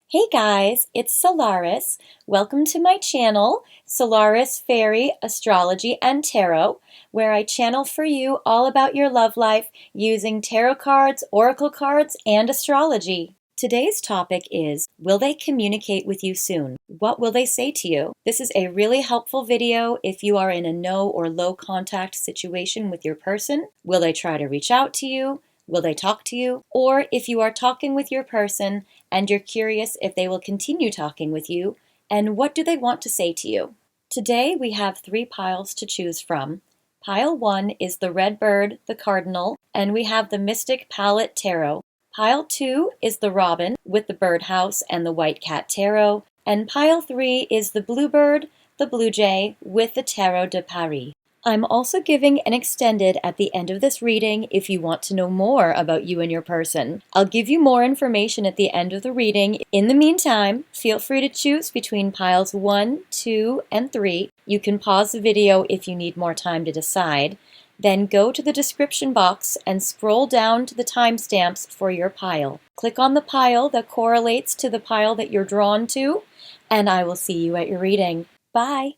Hey guys, it's Solaris. Welcome to my channel, Solaris Fairy Astrology and Tarot, where I channel for you all about your love life using tarot cards, oracle cards, and astrology. Today's topic is, will they communicate with you soon? What will they say to you? This is a really helpful video if you are in a no or low contact situation with your person. Will they try to reach out to you? Will they talk to you? Or if you are talking with your person and you're curious if they will continue talking with you, and what do they want to say to you? Today we have 3 piles to choose from. Pile 1 is the Red Bird, the Cardinal, and we have the Mystic Palette Tarot. Pile 2 is the Robin with the Birdhouse and the White Cat Tarot, and Pile 3 is the Bluebird, the Bluejay with the Tarot de Paris. I'm also giving an extended at the end of this reading if you want to know more about you and your person. I'll give you more information at the end of the reading. In the meantime, feel free to choose between piles 1, 2, and 3. You can pause the video if you need more time to decide. Then go to the description box and scroll down to the timestamps for your pile. Click on the pile that correlates to the pile that you're drawn to, and I will see you at your reading. Bye!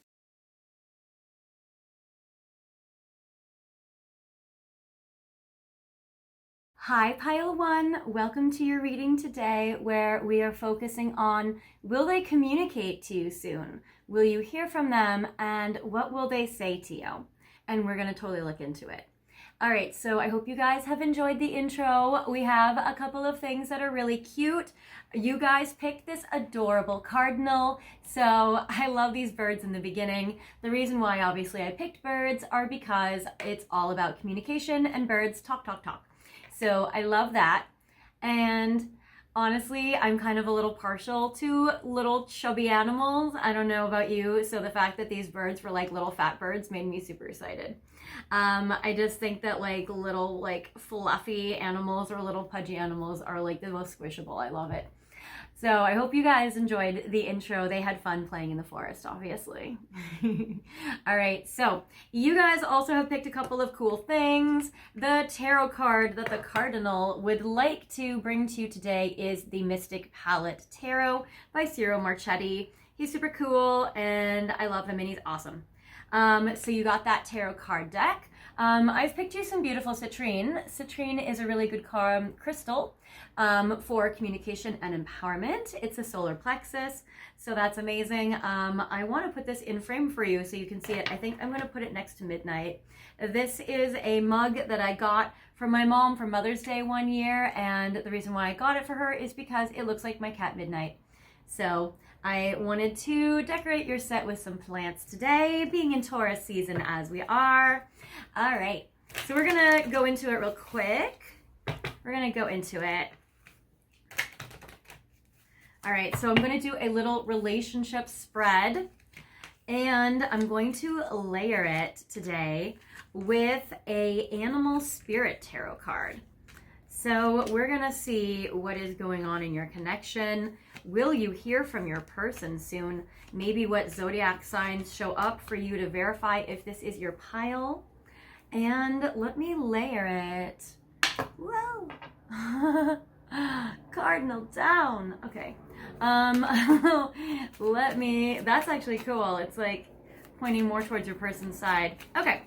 Hi, Pile 1. Welcome to your reading today where we are focusing on, will they communicate to you soon? Will you hear from them, and what will they say to you? And we're going to totally look into it. All right, so I hope you guys have enjoyed the intro. We have a couple of things that are really cute. You guys picked this adorable cardinal, so I love these birds in the beginning. The reason why obviously I picked birds are because it's all about communication and birds talk, talk, talk. So I love that. And honestly, I'm kind of a little partial to little chubby animals. I don't know about you. So the fact that these birds were like little fat birds made me super excited. I just think that like little like fluffy animals or little pudgy animals are like the most squishable. I love it. So I hope you guys enjoyed the intro. They had fun playing in the forest, obviously. All right, so you guys also have picked a couple of cool things. The tarot card that the Cardinal would like to bring to you today is the Mystic Palette Tarot by Ciro Marchetti. He's super cool and I love him and he's awesome. So you got that tarot card deck. I've picked you some beautiful citrine. Citrine is a really good crystal for communication and empowerment. It's a solar plexus, so that's amazing. I want to put this in frame for you so you can see it. I think I'm going to put it next to Midnight. This is a mug that I got from my mom for Mother's Day one year, and the reason why I got it for her is because it looks like my cat Midnight. So I wanted to decorate your set with some plants today, being in Taurus season as we are. All right, so we're gonna go into it real quick. We're gonna go into it. All right, so I'm gonna do a little relationship spread, and I'm going to layer it today with a animal spirit tarot card. So we're gonna see what is going on in your connection. Will you hear from your person soon? Maybe what zodiac signs show up for you to verify if this is your pile. And let me layer it. Whoa! Cardinal down. Okay. That's actually cool. It's like pointing more towards your person's side. Okay.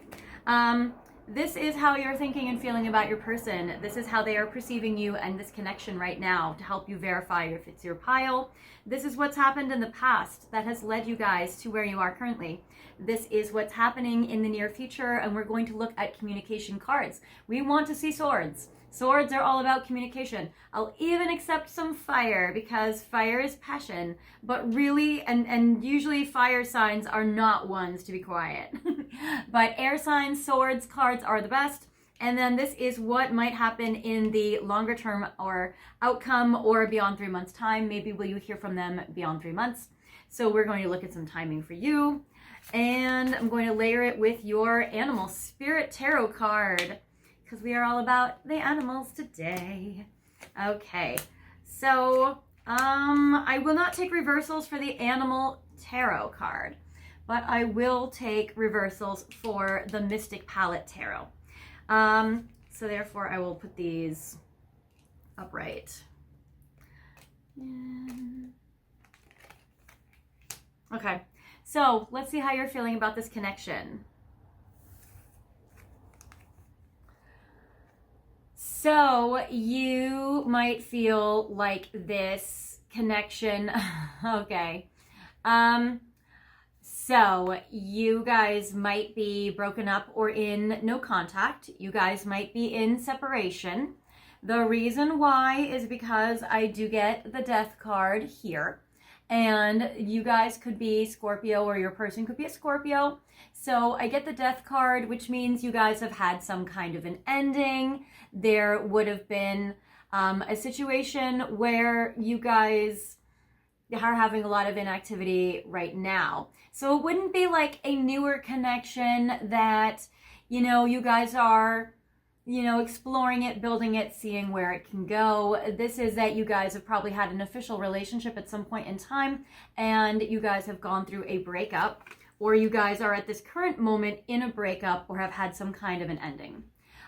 This is how you're thinking and feeling about your person. This is how they are perceiving you and this connection right now to help you verify if it's your pile. This is what's happened in the past that has led you guys to where you are currently. This is what's happening in the near future, and we're going to look at communication cards. We want to see swords. Swords are all about communication. I'll even accept some fire because fire is passion, but really, and usually fire signs are not ones to be quiet. But air signs, swords, cards are the best. And then this is what might happen in the longer term or outcome or beyond 3 months time. Maybe will you hear from them beyond 3 months? So we're going to look at some timing for you. And I'm going to layer it with your animal spirit tarot card, because we are all about the animals today. Okay, so I will not take reversals for the animal tarot card, but I will take reversals for the Mystic Palette Tarot. So therefore I will put these upright. And Okay, so let's see how you're feeling about this connection. So you might feel like this connection, okay. So you guys might be broken up or in no contact. You guys might be in separation. The reason why is because I do get the death card here. And you guys could be Scorpio, or your person could be a Scorpio. So I get the death card, which means you guys have had some kind of an ending. There would have been a situation where you guys are having a lot of inactivity right now. So it wouldn't be like a newer connection that, you guys are, exploring it, building it, seeing where it can go. This is that you guys have probably had an official relationship at some point in time, and you guys have gone through a breakup, or you guys are at this current moment in a breakup or have had some kind of an ending.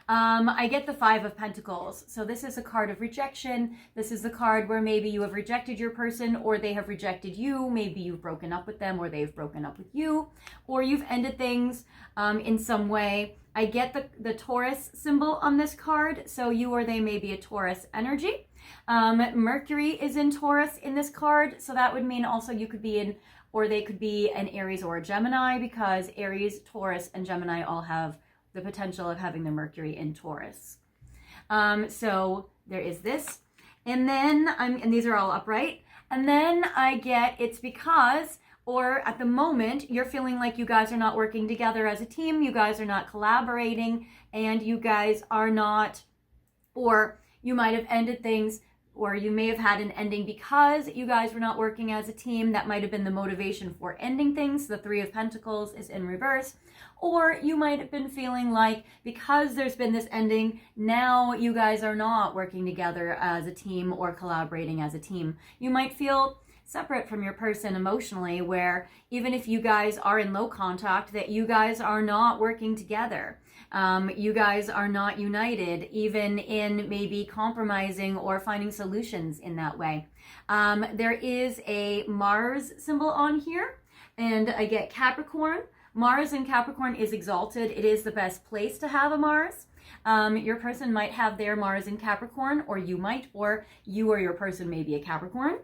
I get the Five of Pentacles. So this is a card of rejection. This is the card where maybe you have rejected your person, or they have rejected you. Maybe you've broken up with them, or they've broken up with you, or you've ended things in some way. I get the Taurus symbol on this card. So you or they may be a Taurus energy. Mercury is in Taurus in this card. So that would mean also you could be in, or they could be an Aries or a Gemini, because Aries, Taurus, and Gemini all have the potential of having the Mercury in Taurus. So there is this. And then, and these are all upright. And then I get it's because, or at the moment, you're feeling like you guys are not working together as a team. You guys are not collaborating, and you guys are not, or you might have ended things, or you may have had an ending because you guys were not working as a team. That might have been the motivation for ending things. The Three of Pentacles is in reverse. Or you might have been feeling like because there's been this ending, now you guys are not working together as a team or collaborating as a team. You might feel separate from your person emotionally, where even if you guys are in low contact, that you guys are not working together. You guys are not united, even in maybe compromising or finding solutions in that way. There is a Mars symbol on here, and I get Capricorn. Mars in Capricorn is exalted. It is the best place to have a Mars. Your person might have their Mars in Capricorn, or you might, or you or your person may be a Capricorn.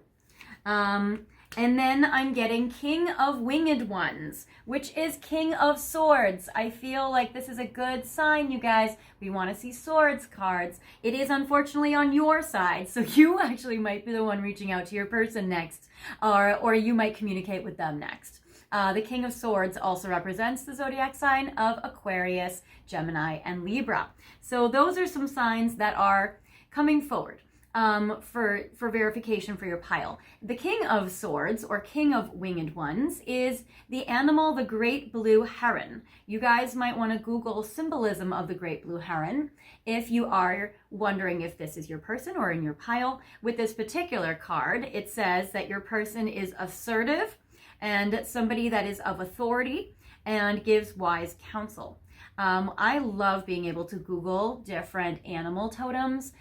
And then I'm getting King of Winged Ones, which is King of Swords. I feel like this is a good sign, you guys. We want to see swords cards. It is unfortunately on your side, so you actually might be the one reaching out to your person next, or you might communicate with them next. The King of Swords also represents the zodiac sign of Aquarius, Gemini, and Libra. So those are some signs that are coming forward for verification for your pile. The King of Swords, or King of Winged Ones, is the animal, the great blue heron. You guys might want to Google symbolism of the great blue heron if you are wondering if this is your person or in your pile. With this particular card, it says that your person is assertive and somebody that is of authority and gives wise counsel. I love being able to Google different animal totems.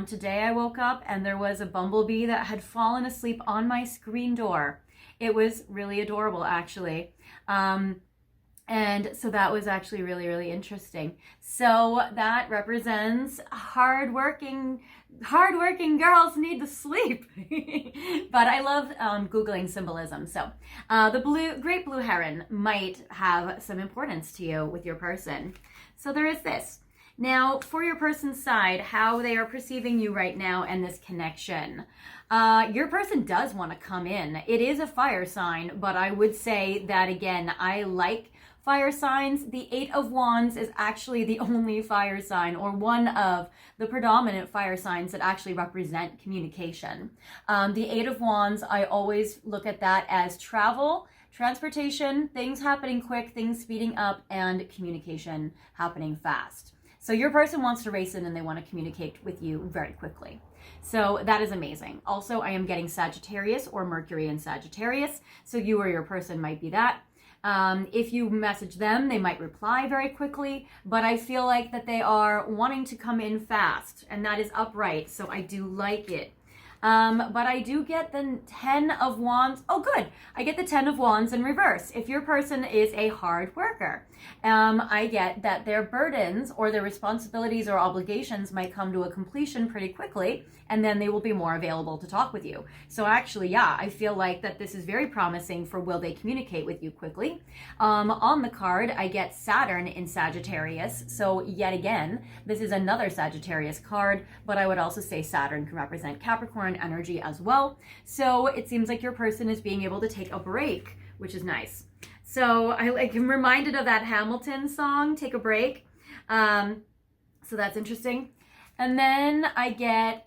Today I woke up and there was a bumblebee that had fallen asleep on my screen door. It was really adorable, actually. And so that was actually really, really interesting. So that represents hardworking girls need to sleep. But I love Googling symbolism. So the great blue heron might have some importance to you with your person. So there is this. Now, for your person's side, how they are perceiving you right now and this connection. Your person does want to come in. It is a fire sign, but I would say that, again, I like fire signs. The Eight of Wands is actually the only fire sign, or one of the predominant fire signs that actually represent communication. The Eight of Wands, I always look at that as travel, transportation, things happening quick, things speeding up, and communication happening fast. So your person wants to race in and they want to communicate with you very quickly. So that is amazing. Also, I am getting Sagittarius or Mercury in Sagittarius. So you or your person might be that. If you message them, they might reply very quickly, but I feel like that they are wanting to come in fast, and that is upright, so I do like it. But I do get the 10 of Wands. Oh, good. I get the 10 of Wands in reverse. If your person is a hard worker, I get that their burdens or their responsibilities or obligations might come to a completion pretty quickly, and then they will be more available to talk with you. So actually, yeah, I feel like that this is very promising for will they communicate with you quickly. On the card, I get Saturn in Sagittarius. So yet again, this is another Sagittarius card, but I would also say Saturn can represent Capricorn energy as well. So it seems like your person is being able to take a break, which is nice. So I'm reminded of that Hamilton song, Take a Break. So that's interesting. And then I get,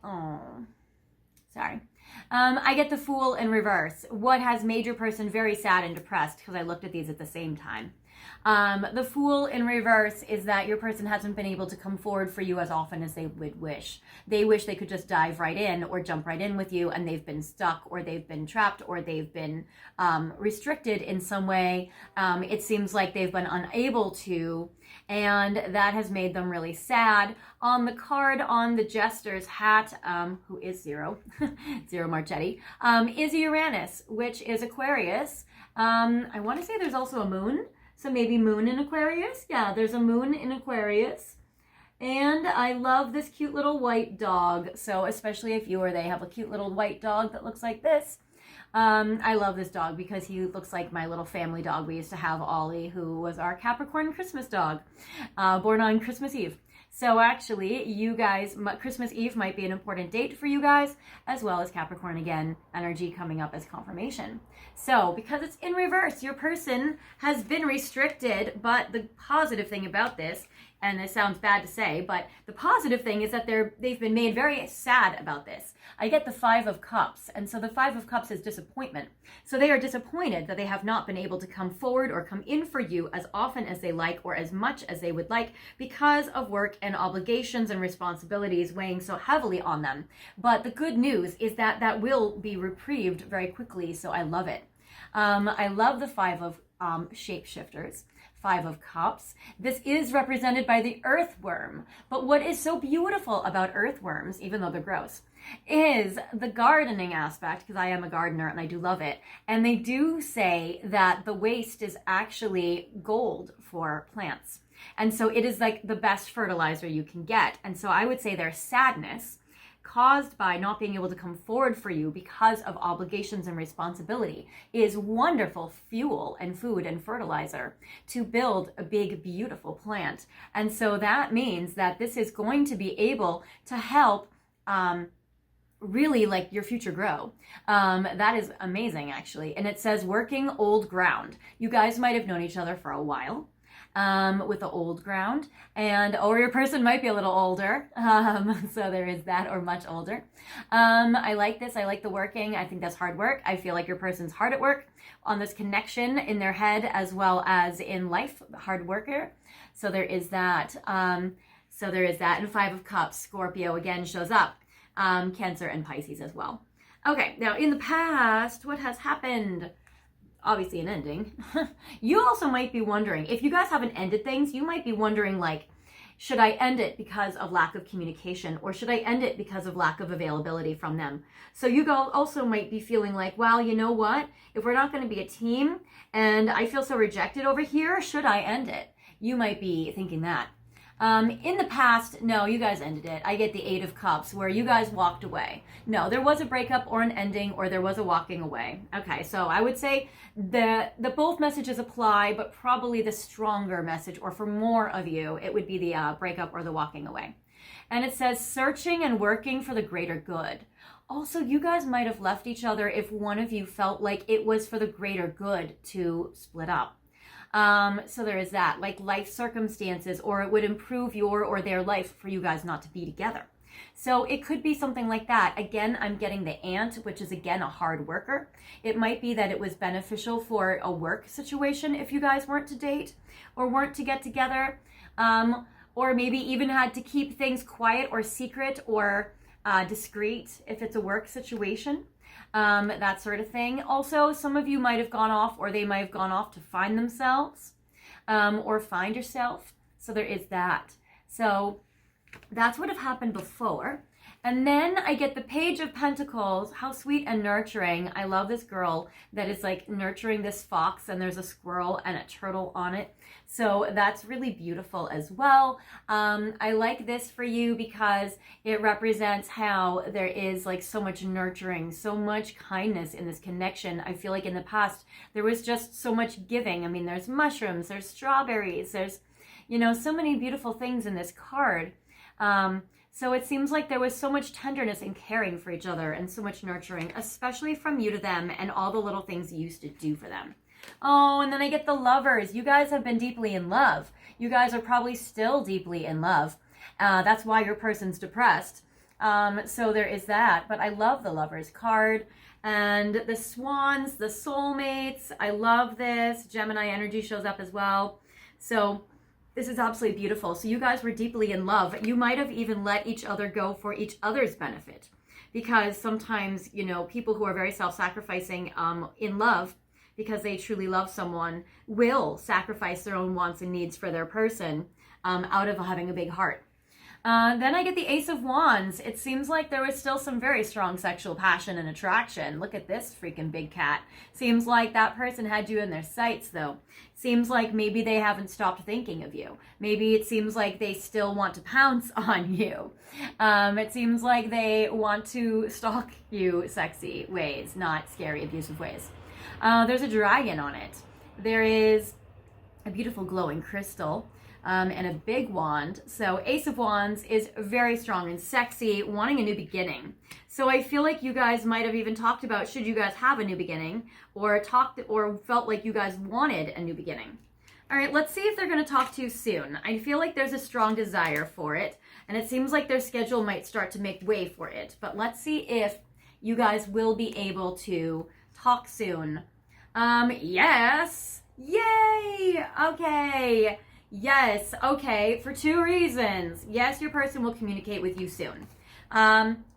I get the Fool in reverse. What has made your person very sad and depressed, because I looked at these at the same time. The Fool in reverse is that your person hasn't been able to come forward for you as often as they would wish. They wish they could just dive right in or jump right in with you, and they've been stuck or they've been trapped or they've been restricted in some way. It seems like they've been unable to, and that has made them really sad. On the card on the Jester's hat, who is Zero, Zero Marchetti, is Uranus, which is Aquarius. I want to say there's also a moon. So maybe moon in Aquarius. Yeah, there's a moon in Aquarius. And I love this cute little white dog. So especially if you or they have a cute little white dog that looks like this. I love this dog because he looks like my little family dog. We used to have Ollie, who was our Capricorn Christmas dog, born on Christmas Eve. So actually, you guys, Christmas Eve might be an important date for you guys, as well as Capricorn, again, energy coming up as confirmation. So because it's in reverse, your person has been restricted, but the positive thing about this, and it sounds bad to say, but the positive thing is that they've been made very sad about this. I get the Five of Cups, and so the Five of Cups is disappointment. So they are disappointed that they have not been able to come forward or come in for you as often as they like or as much as they would like because of work and obligations and responsibilities weighing so heavily on them. But the good news is that that will be reprieved very quickly, so I love it. I love the Five of Shapeshifters. Five of Cups. This is represented by the earthworm. But what is so beautiful about earthworms, even though they're gross, is the gardening aspect, because I am a gardener and I do love it. And they do say that the waste is actually gold for plants. And so it is like the best fertilizer you can get. And so I would say their sadness caused by not being able to come forward for you because of obligations and responsibility is wonderful fuel and food and fertilizer to build a big, beautiful plant. And so that means that this is going to be able to help really like your future grow. That is amazing, actually. And it says working old ground. You guys might have known each other for a while. With the old ground, or your person might be a little older, so there is that, or much older. I like this. I like the working. I think that's hard work. I feel like your person's hard at work on this connection in their head as well as in life, hard worker. So there is that. And Five of Cups, Scorpio again shows up, Cancer and Pisces as well. Okay, now in the past, what has happened? Obviously an ending. You also might be wondering, if you guys haven't ended things, you might be wondering like, should I end it because of lack of communication, or should I end it because of lack of availability from them? So you also might be feeling like, well, you know what? If we're not going to be a team and I feel so rejected over here, should I end it? You might be thinking that. In the past, no, you guys ended it. I get the Eight of Cups, where you guys walked away. No, there was a breakup or an ending, or there was a walking away. Okay, so I would say the both messages apply, but probably the stronger message, or for more of you, it would be the breakup or the walking away. And it says searching and working for the greater good. Also, you guys might have left each other if one of you felt like it was for the greater good to split up. So there is that, like life circumstances, or it would improve your or their life for you guys not to be together. So it could be something like that. Again, I'm getting the Ant, which is again a hard worker. It might be that it was beneficial for a work situation if you guys weren't to date or weren't to get together, or maybe even had to keep things quiet or secret or discreet if it's a work situation. That sort of thing. Also, some of you might have gone off, or they might have gone off to find themselves, or find yourself. So there is that. So that's what have happened before. And then I get the Page of Pentacles. How sweet and nurturing. I love this girl that is like nurturing this fox, and there's a squirrel and a turtle on it. So that's really beautiful as well. I like this for you because it represents how there is like so much nurturing, so much kindness in this connection. I feel like in the past, there was just so much giving. I mean, there's mushrooms, there's strawberries, there's, you know, so many beautiful things in this card. So it seems like there was so much tenderness and caring for each other and so much nurturing, especially from you to them and all the little things you used to do for them. Oh, and then I get the Lovers. You guys have been deeply in love. You guys are probably still deeply in love. That's why your person's depressed. So there is that. But I love the Lovers card. And the Swans, the Soulmates. I love this. Gemini energy shows up as well. So this is absolutely beautiful. So you guys were deeply in love. You might have even let each other go for each other's benefit. Because sometimes, you know, people who are very self-sacrificing in love, because they truly love someone, will sacrifice their own wants and needs for their person out of having a big heart. Then I get the Ace of Wands. It seems like there was still some very strong sexual passion and attraction. Look at this freaking big cat. Seems like that person had you in their sights, though. Seems like maybe they haven't stopped thinking of you. Maybe it seems like they still want to pounce on you. It seems like they want to stalk you sexy ways, not scary, abusive ways. There's a dragon on it. There is a beautiful glowing crystal. And a big wand. So Ace of Wands is very strong and sexy, wanting a new beginning. So I feel like you guys might have even talked about, should you guys have a new beginning, or felt like you guys wanted a new beginning. All right, let's see if they're going to talk to you soon. I feel like there's a strong desire for it, and it seems like their schedule might start to make way for it. But let's see if you guys will be able to talk soon. Yes. Yay. Okay. Yes, okay, for 2 reasons. Yes, your person will communicate with you soon.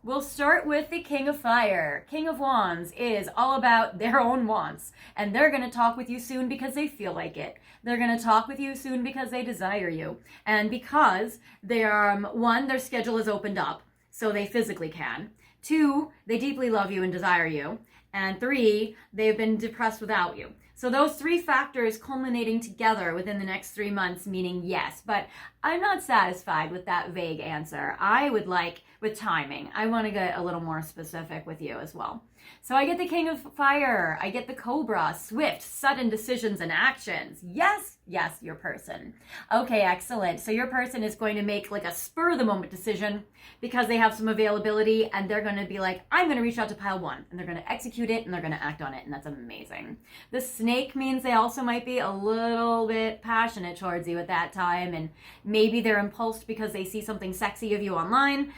We'll start with the King of Fire. King of Wands is all about their own wants, and they're going to talk with you soon because they feel like it. They're going to talk with you soon because they desire you, and because they are, 1, their schedule is opened up, so they physically can. 2, they deeply love you and desire you, and 3, they've been depressed without you. So those 3 factors culminating together within the next 3 months, meaning yes. But I'm not satisfied with that vague answer. I would like, with timing, I want to get a little more specific with you as well. So I get the King of Fire. I get the Cobra, swift, sudden decisions and actions. Yes, yes, your person. Okay, excellent. So your person is going to make like a spur of the moment decision because they have some availability, and they're going to be like, I'm going to reach out to pile 1, and they're going to execute it, and they're going to act on it, and that's amazing. The Snake means they also might be a little bit passionate towards you at that time, and maybe they're impulsed because they see something sexy of you online.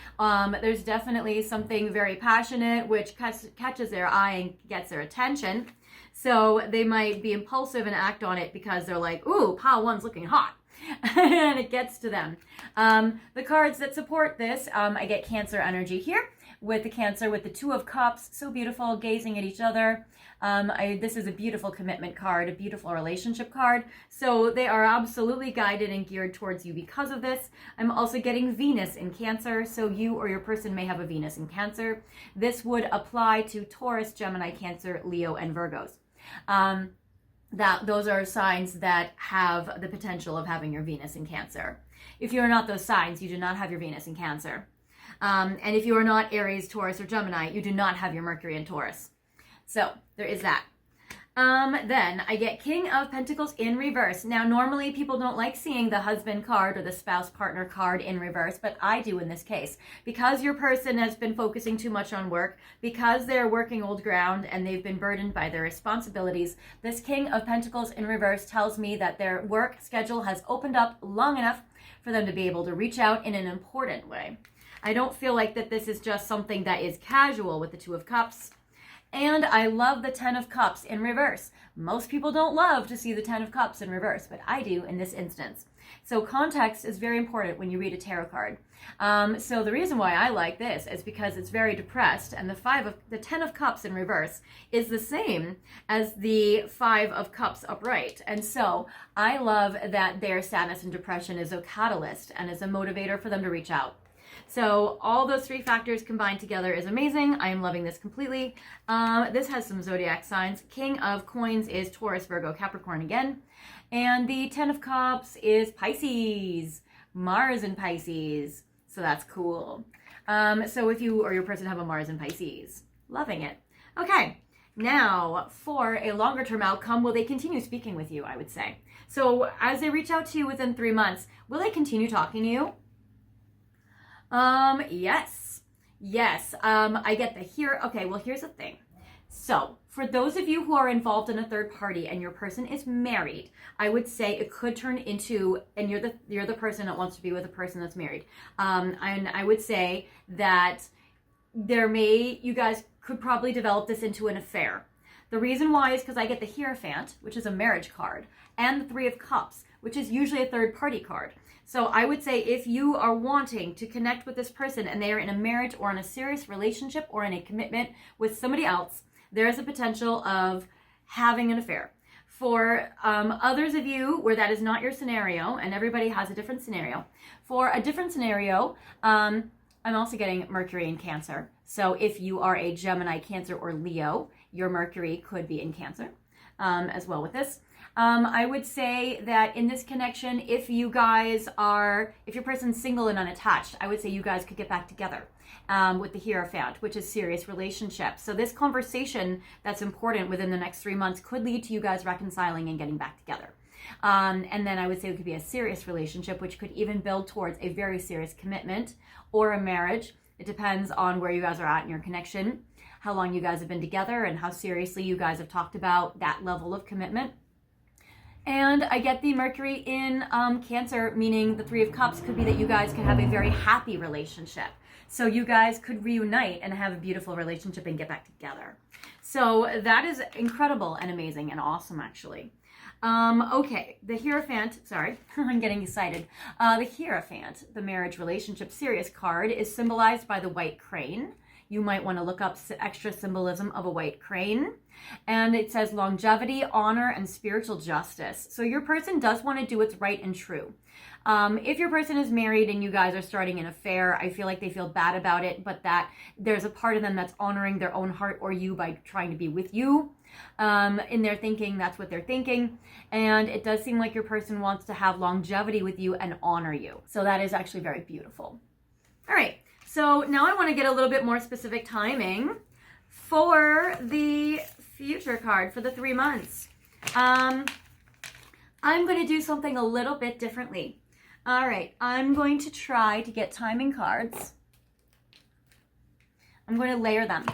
There's definitely something very passionate which catches their eye and gets their attention. So they might be impulsive and act on it because they're like, ooh, pile 1's looking hot. And it gets to them. The cards that support this, I get Cancer energy here with the Cancer with the 2 of Cups. So beautiful, gazing at each other. This is a beautiful commitment card, a beautiful relationship card. So they are absolutely guided and geared towards you because of this. I'm also getting Venus in Cancer. So you or your person may have a Venus in Cancer. This would apply to Taurus, Gemini, Cancer, Leo, and Virgos. Those are signs that have the potential of having your Venus in Cancer. If you are not those signs, you do not have your Venus in Cancer. And if you are not Aries, Taurus, or Gemini, you do not have your Mercury in Taurus. So there is that. Then I get King of Pentacles in reverse. Now, normally people don't like seeing the husband card or the spouse partner card in reverse, but I do in this case. Because your person has been focusing too much on work, because they're working old ground and they've been burdened by their responsibilities, this King of Pentacles in reverse tells me that their work schedule has opened up long enough for them to be able to reach out in an important way. I don't feel like that this is just something that is casual with the 2 of Cups. And I love the 10 of Cups in reverse. Most people don't love to see the 10 of Cups in reverse, but I do in this instance. So context is very important when you read a tarot card. So the reason why I like this is because it's very depressed, and the 10 of Cups in reverse is the same as the 5 of Cups upright. And so I love that their sadness and depression is a catalyst and is a motivator for them to reach out. So all those three factors combined together is amazing. I am loving this completely. This has some zodiac signs. King of Coins is Taurus, Virgo, Capricorn again. And the Ten of Cups is Pisces, Mars in Pisces. So that's cool. So if you or your person have a Mars in Pisces, loving it. Okay, now for a longer term outcome, will they continue speaking with you, I would say. So as they reach out to you within 3 months, will they continue talking to you? Yes. I get the here. Okay, well, here's the thing. So for those of you who are involved in a third party and your person is married, I would say it could turn into, and you're the person that wants to be with a person that's married. And I would say that you guys could probably develop this into an affair. The reason why is because I get the Hierophant, which is a marriage card, and the Three of Cups, which is usually a third party card. So I would say if you are wanting to connect with this person and they are in a marriage or in a serious relationship or in a commitment with somebody else, there is a potential of having an affair. For others of you where that is not your scenario, and everybody has a different scenario, for a different scenario, I'm also getting Mercury in Cancer. So if you are a Gemini, Cancer, or Leo, your Mercury could be in Cancer as well with this. I would say that in this connection, if your person's single and unattached, I would say you guys could get back together with the Hierophant, which is serious relationship. So this conversation that's important within the next 3 months could lead to you guys reconciling and getting back together. And then I would say it could be a serious relationship, which could even build towards a very serious commitment or a marriage. It depends on where you guys are at in your connection, how long you guys have been together, and how seriously you guys have talked about that level of commitment. And I get the Mercury in Cancer, meaning the Three of Cups could be that you guys could have a very happy relationship. So you guys could reunite and have a beautiful relationship and get back together. So that is incredible and amazing and awesome, actually. Okay, the Hierophant, sorry, I'm getting excited. The Hierophant, the marriage relationship serious card, is symbolized by the white crane. You might want to look up extra symbolism of a white crane. And it says longevity, honor, and spiritual justice. So your person does want to do what's right and true. If your person is married and you guys are starting an affair, I feel like they feel bad about it, but that there's a part of them that's honoring their own heart or you by trying to be with you. In their thinking, that's what they're thinking. And it does seem like your person wants to have longevity with you and honor you. So that is actually very beautiful. All right. So now I want to get a little bit more specific timing for the future card for the 3 months. I'm going to do something a little bit differently. All right, I'm going to try to get timing cards. I'm going to layer them.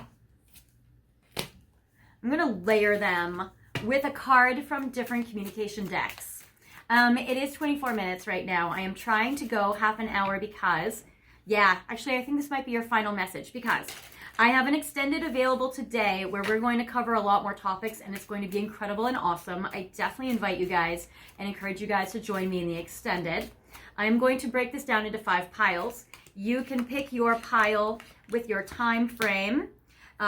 I'm going to layer them with a card from different communication decks. It is 24 minutes right now. I am trying to go half an hour because, actually, I think this might be your final message because I have an extended available today where we're going to cover a lot more topics and it's going to be incredible and awesome. I definitely invite you guys and encourage you guys to join me in the extended. I'm going to break this down into 5 piles. You can pick your pile with your time frame.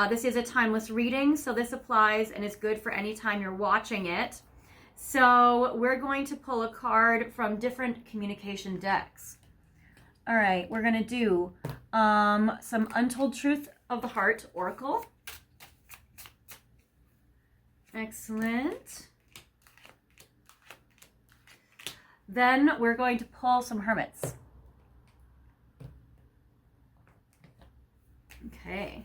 This is a timeless reading, so this applies and is good for any time you're watching it. So we're going to pull a card from different communication decks. All right, we're going to do some Untold Truth of the Heart Oracle. Excellent. Then we're going to pull some Hermits. Okay.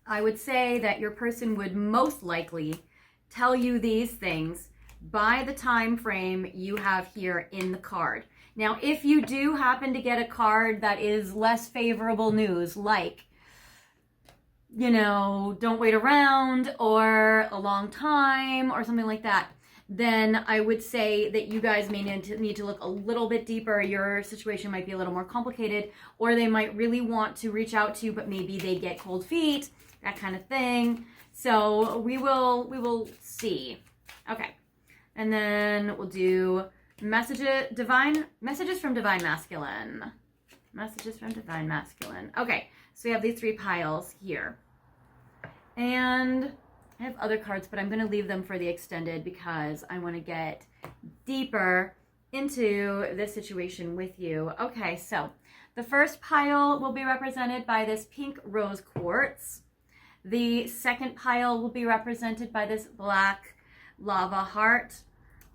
I would say that your person would most likely tell you these things by the time frame you have here in the card. Now, if you do happen to get a card that is less favorable news, like, don't wait around or a long time or something like that, then I would say that you guys may need to look a little bit deeper. Your situation might be a little more complicated, or they might really want to reach out to you, but maybe they get cold feet, that kind of thing. So we will see. Okay. And then we'll do messages from Divine Masculine. Messages from Divine Masculine. Okay, so we have these 3 piles here. And I have other cards, but I'm going to leave them for the extended because I want to get deeper into this situation with you. Okay, so the first pile will be represented by this pink rose quartz. The second pile will be represented by this black lava heart.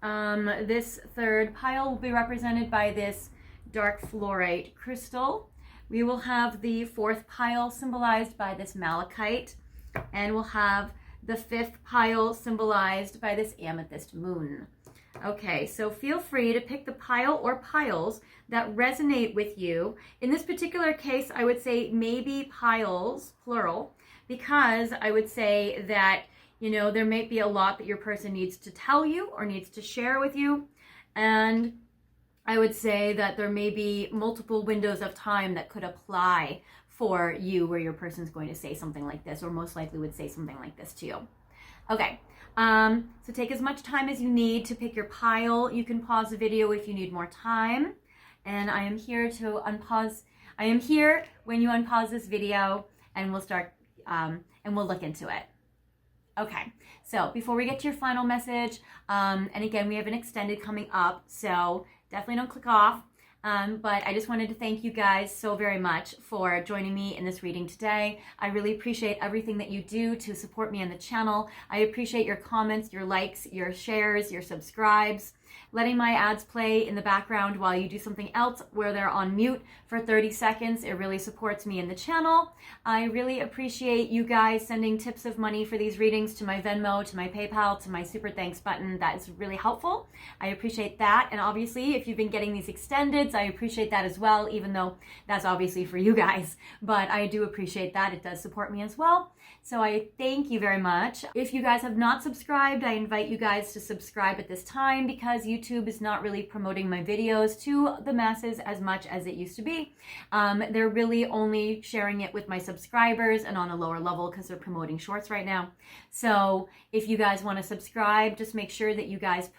This third pile will be represented by this dark fluorite crystal. We will have the fourth pile symbolized by this malachite, and we'll have the fifth pile symbolized by this amethyst moon. Okay, so feel free to pick the pile or piles that resonate with you. In this particular case, I would say maybe piles, plural, because I would say that, you know, there may be a lot that your person needs to tell you or needs to share with you. And I would say that there may be multiple windows of time that could apply for you where your person's going to say something like this, or most likely would say something like this to you. Okay, so take as much time as you need to pick your pile. You can pause the video if you need more time. And I am here to unpause. I am here when you unpause this video, and we'll start, and we'll look into it. Okay, so before we get to your final message, and again, we have an extended coming up, so definitely don't click off. But I just wanted to thank you guys so very much for joining me in this reading today. I really appreciate everything that you do to support me on the channel. I appreciate your comments, your likes, your shares, your subscribes, letting my ads play in the background while you do something else where they're on mute for 30 seconds. It really supports me in the channel. I really appreciate you guys sending tips of money for these readings to my Venmo, to my PayPal, to my super thanks button. That is really helpful. I appreciate that. And obviously, if you've been getting these extendeds, I appreciate that as well, even though that's obviously for you guys. But I do appreciate that. It does support me as well. So I thank you very much. If you guys have not subscribed, I invite you guys to subscribe at this time, because YouTube is not really promoting my videos to the masses as much as it used to be. They're really only sharing it with my subscribers and on a lower level because they're promoting shorts right now. So if you guys want to subscribe, just make sure that you guys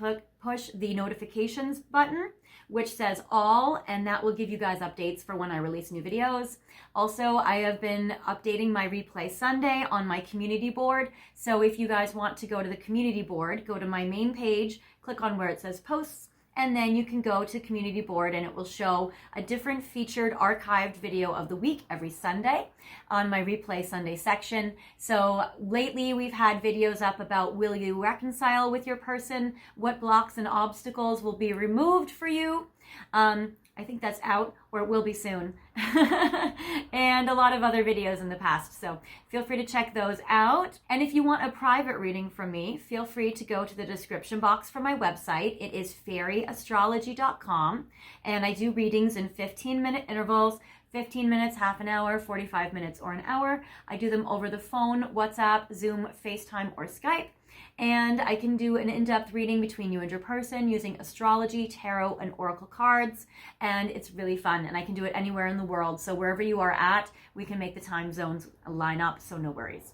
push the notifications button, which says all, and that will give you guys updates for when I release new videos. Also, I have been updating my replay Sunday on my community board. So if you guys want to go to the community board, go to my main page, click on where it says posts, and then you can go to community board, and it will show a different featured archived video of the week every Sunday on my replay Sunday section. So lately we've had videos up about, will you reconcile with your person? What blocks and obstacles will be removed for you? I think that's out, or it will be soon. And a lot of other videos in the past. So feel free to check those out. And if you want a private reading from me, feel free to go to the description box for my website. It is fairyastrology.com. And I do readings in 15-minute intervals, 15 minutes, half an hour, 45 minutes, or an hour. I do them over the phone, WhatsApp, Zoom, FaceTime, or Skype. And I can do an in-depth reading between you and your person using astrology, tarot, and oracle cards. And it's really fun. And I can do it anywhere in the world. So wherever you are at, we can make the time zones line up. So no worries.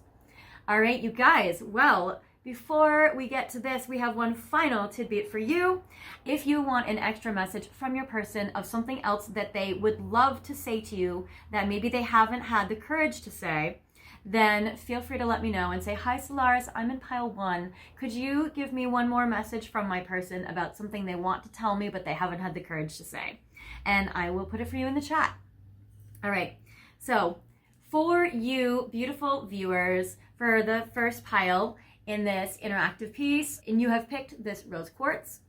All right, you guys. Well, before we get to this, we have one final tidbit for you. If you want an extra message from your person of something else that they would love to say to you that maybe they haven't had the courage to say, then feel free to let me know and say, hi Solaris, I'm in pile 1. Could you give me one more message from my person about something they want to tell me but they haven't had the courage to say? And I will put it for you in the chat. All right, so for you beautiful viewers, for the first pile in this interactive piece, and you have picked this rose quartz,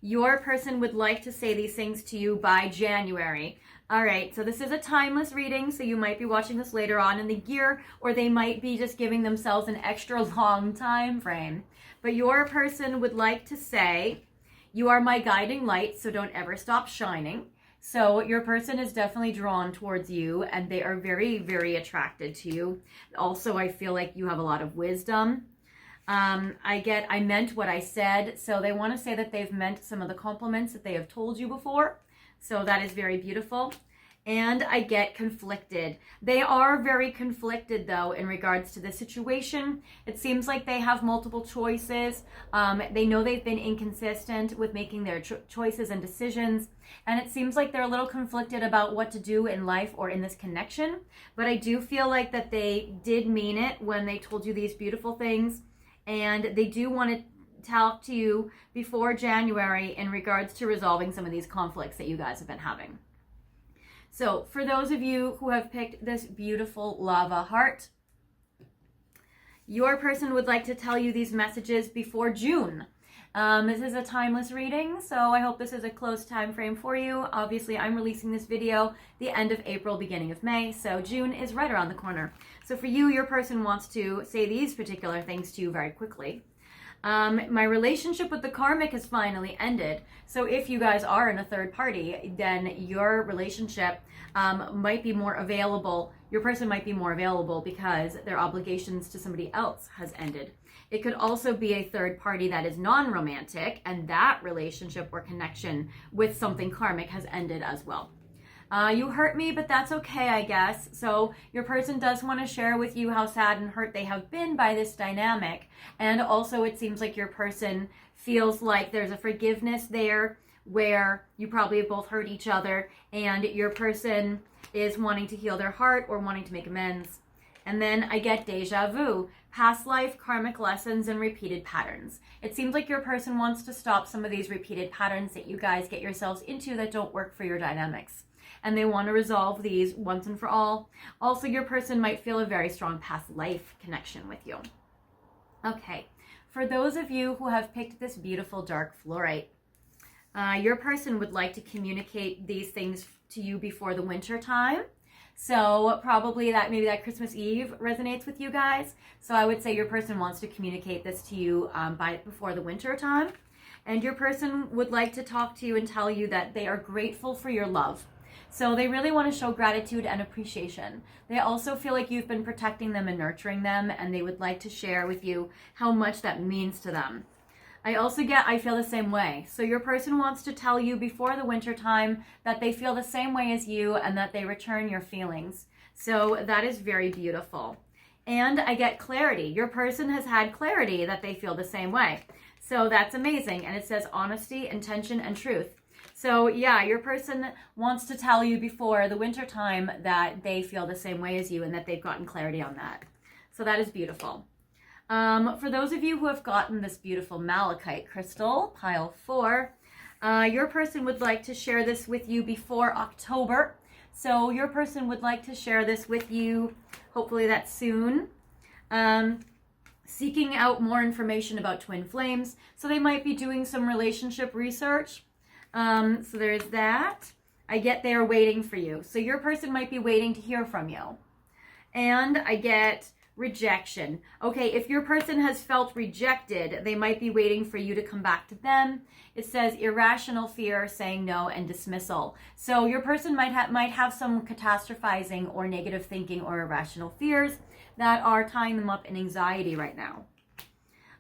your person would like to say these things to you by January. All right, so this is a timeless reading, so you might be watching this later on in the year, or they might be just giving themselves an extra long time frame. But your person would like to say, you are my guiding light, so don't ever stop shining. So your person is definitely drawn towards you, and they are very, very attracted to you. Also, I feel like you have a lot of wisdom. I meant what I said, so they want to say that they've meant some of the compliments that they have told you before. So that is very beautiful. And I get conflicted. They are very conflicted, though, in regards to the situation. It seems like they have multiple choices. They know they've been inconsistent with making their choices and decisions. And it seems like they're a little conflicted about what to do in life or in this connection. But I do feel like that they did mean it when they told you these beautiful things. And they do want talk to you before January in regards to resolving some of these conflicts that you guys have been having. So for those of you who have picked this beautiful lava heart, your person would like to tell you these messages before June. This is a timeless reading, so I hope this is a close time frame for you. Obviously, I'm releasing this video the end of April, beginning of May, so June is right around the corner. So for you, your person wants to say these particular things to you very quickly. My relationship with the karmic has finally ended. So if you guys are in a third party, then your relationship might be more available. Your person might be more available because their obligations to somebody else has ended. It could also be a third party that is non-romantic, and that relationship or connection with something karmic has ended as well. You hurt me, but that's okay, I guess. So your person does want to share with you how sad and hurt they have been by this dynamic. And also it seems like your person feels like there's a forgiveness there where you probably have both hurt each other and your person is wanting to heal their heart or wanting to make amends. And then I get deja vu, past life, karmic lessons, and repeated patterns. It seems like your person wants to stop some of these repeated patterns that you guys get yourselves into that don't work for your dynamics. And they want to resolve these once and for all. Also, your person might feel a very strong past life connection with you. Okay, for those of you who have picked this beautiful dark fluorite, your person would like to communicate these things to you before the winter time. So probably maybe that Christmas Eve resonates with you guys. So I would say your person wants to communicate this to you before the winter time. And your person would like to talk to you and tell you that they are grateful for your love. So they really want to show gratitude and appreciation. They also feel like you've been protecting them and nurturing them, and they would like to share with you how much that means to them. I feel the same way. So your person wants to tell you before the winter time that they feel the same way as you and that they return your feelings. So that is very beautiful. And I get clarity. Your person has had clarity that they feel the same way. So that's amazing. And it says honesty, intention, and truth. So yeah, your person wants to tell you before the winter time that they feel the same way as you and that they've gotten clarity on that. So that is beautiful. For those of you who have gotten this beautiful malachite crystal, pile 4, your person would like to share this with you before October. So your person would like to share this with you, hopefully that's soon. Seeking out more information about twin flames. So they might be doing some relationship research. So there's that. I get they are waiting for you. So your person might be waiting to hear from you. And I get rejection. Okay, if your person has felt rejected, they might be waiting for you to come back to them. It says irrational fear, saying no, and dismissal. So your person might have some catastrophizing or negative thinking or irrational fears that are tying them up in anxiety right now.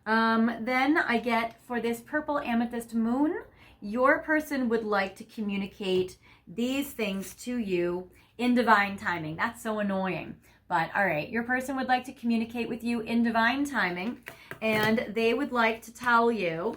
Then I get for this purple amethyst moon, your person would like to communicate these things to you in divine timing. That's so annoying. But all right, your person would like to communicate with you in divine timing, and they would like to tell you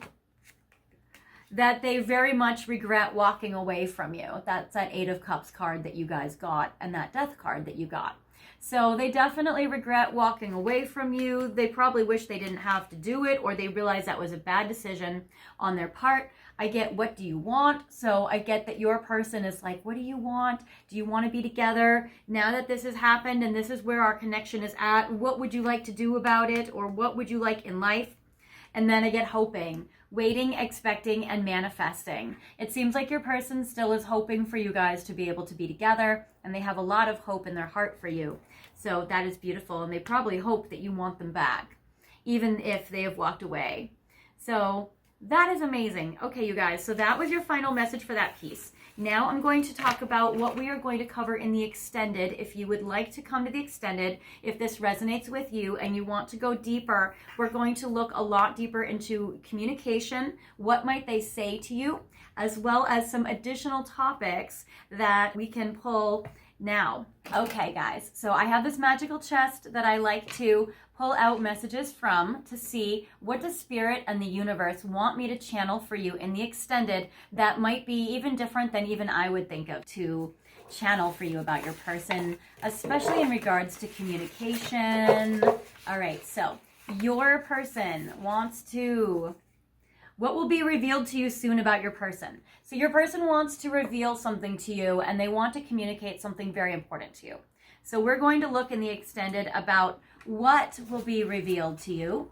that they very much regret walking away from you. That's that 8 of Cups card that you guys got and that Death card that you got. So they definitely regret walking away from you. They probably wish they didn't have to do it, or they realize that was a bad decision on their part. I get, what do you want? So I get that your person is like, what do you want? Do you want to be together? Now that this has happened and this is where our connection is at, what would you like to do about it? Or what would you like in life? And then I get hoping, waiting, expecting, and manifesting. It seems like your person still is hoping for you guys to be able to be together, and they have a lot of hope in their heart for you. So that is beautiful, and they probably hope that you want them back, even if they have walked away. So that is amazing. Okay, you guys, so that was your final message for that piece. Now I'm going to talk about what we are going to cover in the extended. If you would like to come to the extended, if this resonates with you and you want to go deeper, we're going to look a lot deeper into communication. What might they say to you, as well as some additional topics that we can pull now. Okay, guys, so I have this magical chest that I like to pull out messages from to see what does Spirit and the universe want me to channel for you in the extended that might be even different than even I would think of to channel for you about your person, especially in regards to communication. All right, so your person wants to What will be revealed to you soon about your person? So your person wants to reveal something to you and they want to communicate something very important to you. So we're going to look in the extended about what will be revealed to you.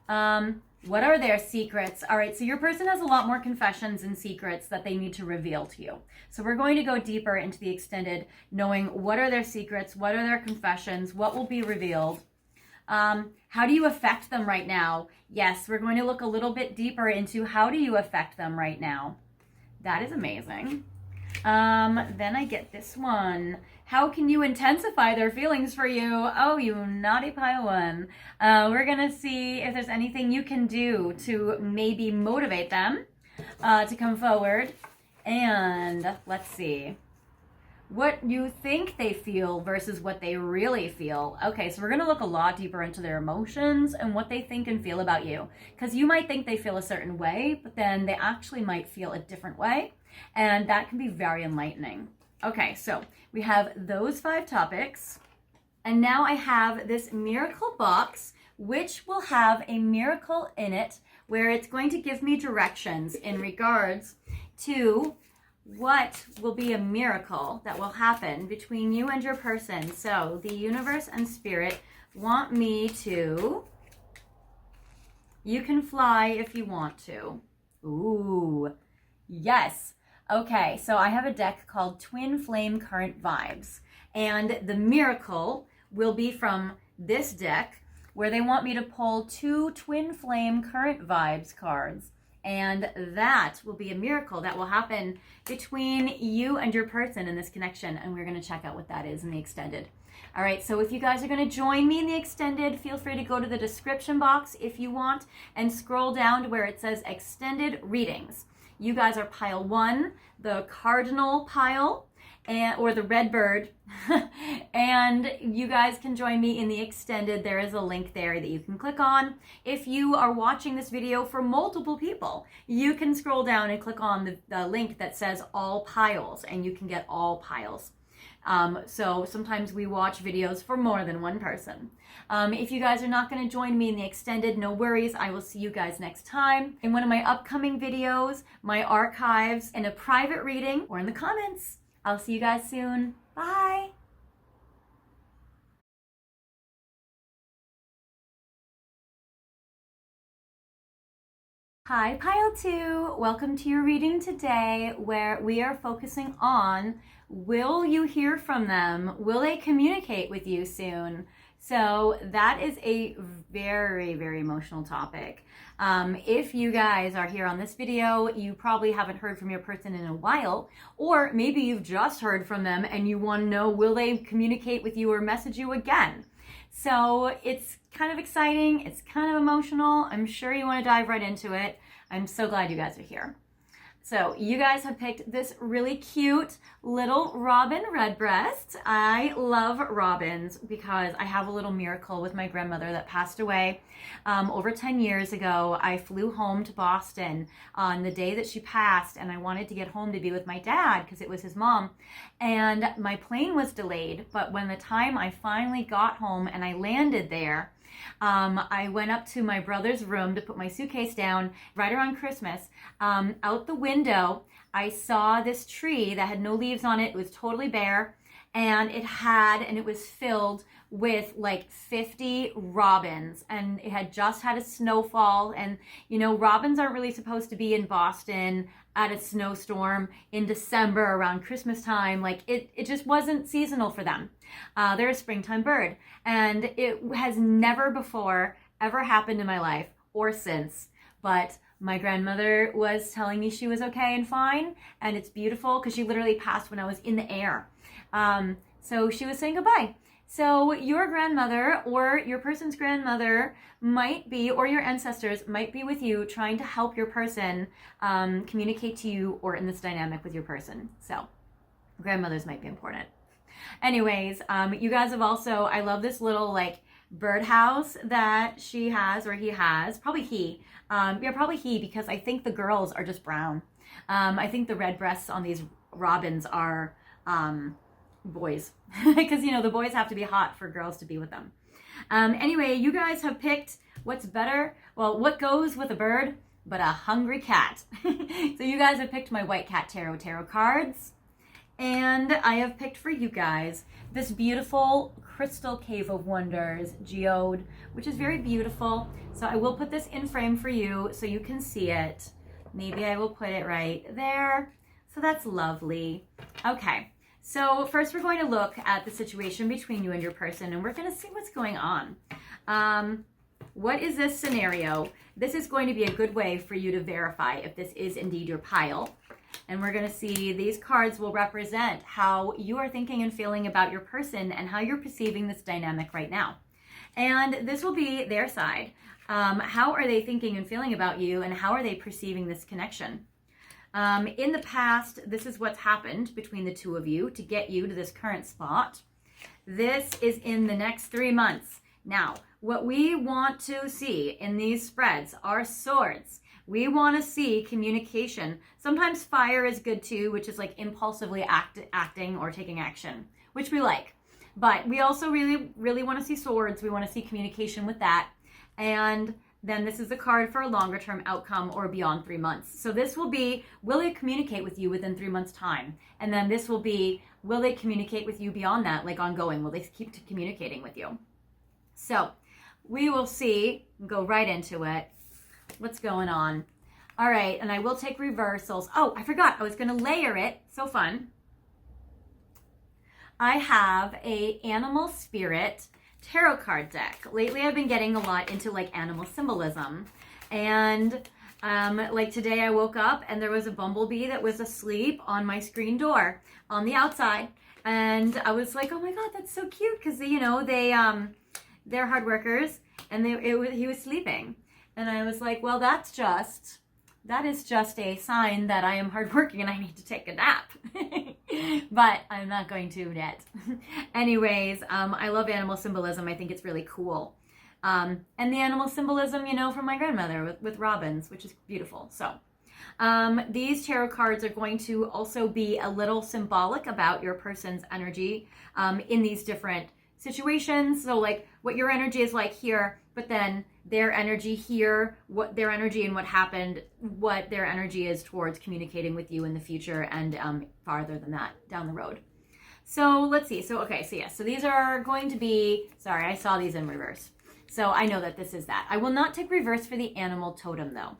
What are their secrets? All right, so your person has a lot more confessions and secrets that they need to reveal to you. So we're going to go deeper into the extended, knowing what are their secrets, what are their confessions, what will be revealed. How do you affect them right now? Yes, we're going to look a little bit deeper into how do you affect them right now. That is amazing. Then I get this one. How can you intensify their feelings for you? Oh, you naughty pile one. We're gonna see if there's anything you can do to maybe motivate them to come forward. And let's see what you think they feel versus what they really feel. Okay, so we're gonna look a lot deeper into their emotions and what they think and feel about you. Because you might think they feel a certain way, but then they actually might feel a different way. And that can be very enlightening. Okay, so we have those 5 topics. And now I have this miracle box, which will have a miracle in it, where it's going to give me directions in regards to what will be a miracle that will happen between you and your person. So the universe and spirit want me to, you can fly if you want to. Ooh, yes. Okay, so I have a deck called Twin Flame Current Vibes, and the miracle will be from this deck, where they want me to pull 2 Twin Flame Current Vibes cards, and that will be a miracle that will happen between you and your person in this connection, and we're going to check out what that is in the extended. All right, so if you guys are going to join me in the extended, feel free to go to the description box if you want, and scroll down to where it says Extended Readings. You guys are pile 1, the Cardinal pile, or the red bird, and you guys can join me in the extended. There is a link there that you can click on. If you are watching this video for multiple people, you can scroll down and click on the link that says all piles, and you can get all piles. So sometimes we watch videos for more than one person. If you guys are not going to join me in the extended, no worries. I will see you guys next time in one of my upcoming videos, my archives, in a private reading, or in the comments. I'll see you guys soon. Bye. Hi, Pile 2. Welcome to your reading today, where we are focusing on, will you hear from them? Will they communicate with you soon? So that is a very, very emotional topic. If you guys are here on this video, you probably haven't heard from your person in a while, or maybe you've just heard from them and you want to know, will they communicate with you or message you again? So it's kind of exciting. It's kind of emotional. I'm sure you want to dive right into it. I'm so glad you guys are here. So you guys have picked this really cute little robin redbreast. I love robins because I have a little miracle with my grandmother that passed away over 10 years ago. I flew home to Boston on the day that she passed, and I wanted to get home to be with my dad because it was his mom. And my plane was delayed, but when the time I finally got home and I landed there, I went up to my brother's room to put my suitcase down right around Christmas. Out the window, I saw this tree that had no leaves on it. It was totally bare, and it was filled with like 50 robins, and it had just had a snowfall. And you know, robins aren't really supposed to be in Boston at a snowstorm in December around Christmas time. Like it just wasn't seasonal for them. They're a springtime bird, and it has never before ever happened in my life or since. But my grandmother was telling me she was okay and fine, and it's beautiful because she literally passed when I was in the air. So she was saying goodbye. So your grandmother or your person's grandmother might be, or your ancestors might be with you trying to help your person communicate to you, or in this dynamic with your person. So grandmothers might be important. Anyways, you guys have also, I love this little like birdhouse that she has, or he has, probably he. Yeah, probably he, because I think the girls are just brown. I think the red breasts on these robins are boys, because you know the boys have to be hot for girls to be with them. Anyway, you guys have picked what's better. Well, what goes with a bird? but a hungry cat. So you guys have picked my White Cat Tarot cards. And I have picked for you guys this beautiful Crystal Cave of Wonders geode, which is very beautiful. So I will put this in frame for you so you can see it. Maybe I will put it right there. So that's lovely. Okay, so first we're going to look at the situation between you and your person, and we're going to see what's going on. What is this scenario? This is going to be a good way for you to verify if this is indeed your pile. And we're going to see these cards will represent how you are thinking and feeling about your person and how you're perceiving this dynamic right now. And this will be their side. How are they thinking and feeling about you, and how are they perceiving this connection? In the past, this is what's happened between the two of you to get you to this current spot. This is in the next 3 months. Now, what we want to see in these spreads are swords. We want to see communication. Sometimes fire is good too, which is like impulsively acting or taking action, which we like. But we also really want to see swords. We want to see communication with that. And then this is a card for a longer term outcome or beyond 3 months. So this will be, will they communicate with you within 3 months time? And then this will be, will they communicate with you beyond that, like ongoing? Will they keep communicating with you? So we will see, go right into it. What's going on? All right, and I will take reversals. Oh, I forgot. I was going to layer it. So fun. I have a animal spirit tarot card deck. Lately, I've been getting a lot into like animal symbolism. And like today, I woke up and there was a bumblebee that was asleep on my screen door on the outside. And I was like, oh my God, that's so cute. Because, you know, they're hard workers and he was sleeping. And I was like, well, that is just a sign that I am hardworking and I need to take a nap. But I'm not going to yet. Anyways, I love animal symbolism. I think it's really cool. And the animal symbolism, you know, from my grandmother with robins, which is beautiful. So these tarot cards are going to also be a little symbolic about your person's energy in these different situations. So like what your energy is like here, but then their energy here, what their energy and what happened, what their energy is towards communicating with you in the future and farther than that down the road. So let's see. So, okay. So yes, so these are going to be, sorry, I saw these in reverse. So I know that this is that. I will not take reverse for the animal totem though.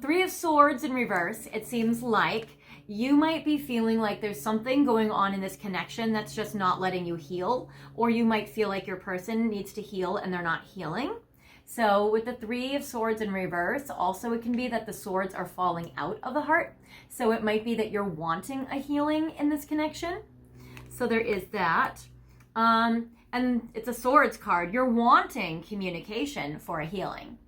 Three of Swords in reverse. It seems like you might be feeling like there's something going on in this connection that's just not letting you heal, or you might feel like your person needs to heal and they're not healing. So with the Three of Swords in reverse, also it can be that the swords are falling out of the heart. So it might be that you're wanting a healing in this connection. So there is that. And it's a Swords card. You're wanting communication for a healing.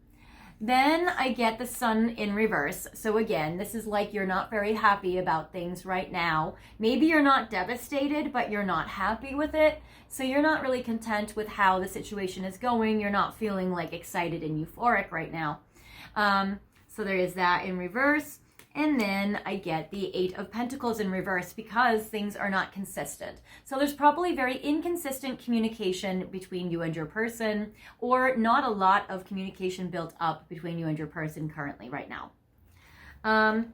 Then I get the Sun in reverse. So again, this is like you're not very happy about things right now. Maybe you're not devastated, but you're not happy with it. So you're not really content with how the situation is going. You're not feeling like excited and euphoric right now. So there is that in reverse. And then I get the Eight of Pentacles in reverse because things are not consistent. So there's probably very inconsistent communication between you and your person, or not a lot of communication built up between you and your person currently right now.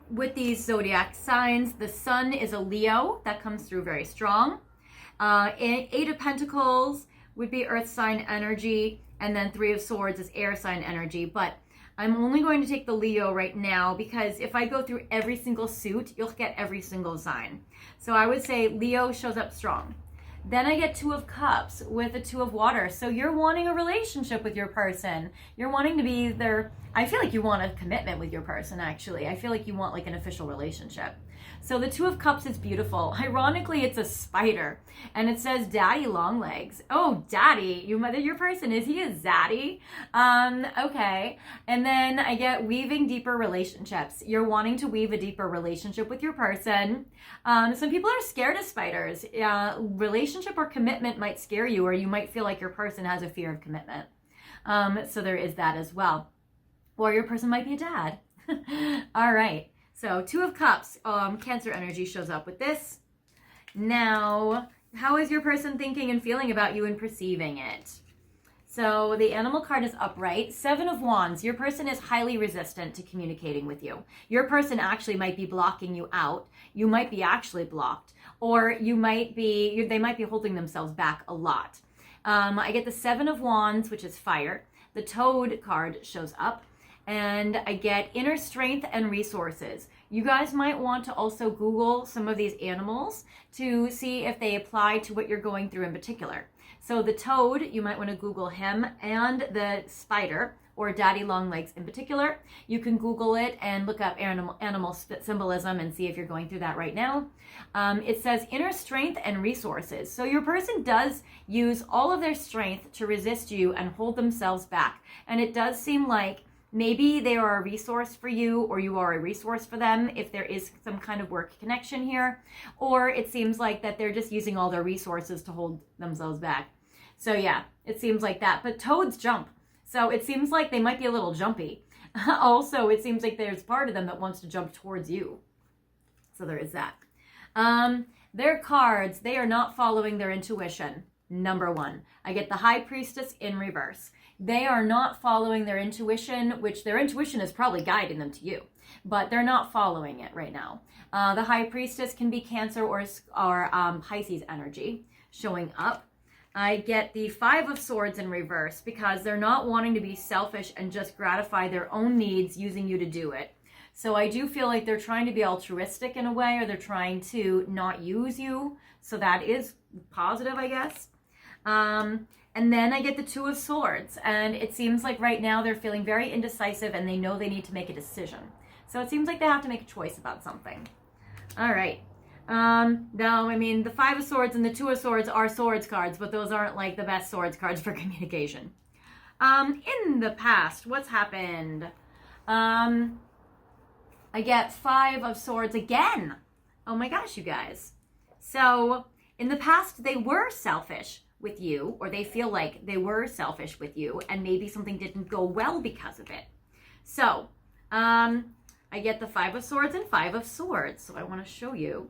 With these zodiac signs, the Sun is a Leo. That comes through very strong. Eight of Pentacles would be Earth sign energy, and then Three of Swords is air sign energy. But I'm only going to take the Leo right now because if I go through every single suit, you'll get every single sign. So I would say Leo shows up strong. Then I get Two of Cups with a Two of Water. So you're wanting a relationship with your person. You're wanting to be their, I feel like you want a commitment with your person, actually. I feel like you want like an official relationship. So the Two of Cups is beautiful. Ironically, it's a spider and it says daddy long legs. Oh, daddy, your person, is he a zaddy? Okay. And then I get weaving deeper relationships. You're wanting to weave a deeper relationship with your person. Some people are scared of spiders. Relationship or commitment might scare you, or you might feel like your person has a fear of commitment. So there is that as well. Or your person might be a dad. All right. So Two of Cups, Cancer energy shows up with this. Now, how is your person thinking and feeling about you and perceiving it? So the animal card is upright. 7 of Wands. Your person is highly resistant to communicating with you. Your person actually might be blocking you out. You might be actually blocked, or they might be holding themselves back a lot. I get the 7 of Wands, which is fire. The Toad card shows up, and I get inner strength and resources. You guys might want to also Google some of these animals to see if they apply to what you're going through in particular. So the toad, you might want to Google him, and the spider, or daddy long legs in particular. You can Google it and look up animal symbolism and see if you're going through that right now. It says inner strength and resources. So your person does use all of their strength to resist you and hold themselves back. And it does seem like maybe they are a resource for you, or you are a resource for them if there is some kind of work connection here. Or it seems like that they're just using all their resources to hold themselves back. So yeah, it seems like that. But toads jump. So it seems like they might be a little jumpy. Also, it seems like there's part of them that wants to jump towards you. So there is that. Their cards, they are not following their intuition. Number 1. I get the High Priestess in reverse. They are not following their intuition, which their intuition is probably guiding them to you, but they're not following it right now. The High Priestess can be Cancer or Pisces energy showing up. I get the 5 of Swords in reverse because they're not wanting to be selfish and just gratify their own needs using you to do it. So I do feel like they're trying to be altruistic in a way, or they're trying to not use you. So that is positive, I guess. And then I get the 2 of Swords, and it seems like right now they're feeling very indecisive and they know they need to make a decision. So it seems like they have to make a choice about something. All right. Now, I mean, the 5 of Swords and the 2 of Swords are swords cards, but those aren't like the best swords cards for communication. In the past, what's happened? I get 5 of Swords again. Oh my gosh, you guys. So in the past, they were selfish with you, or they feel like they were selfish with you, and maybe something didn't go well because of it. So, I get the 5 of Swords and 5 of Swords. So I want to show you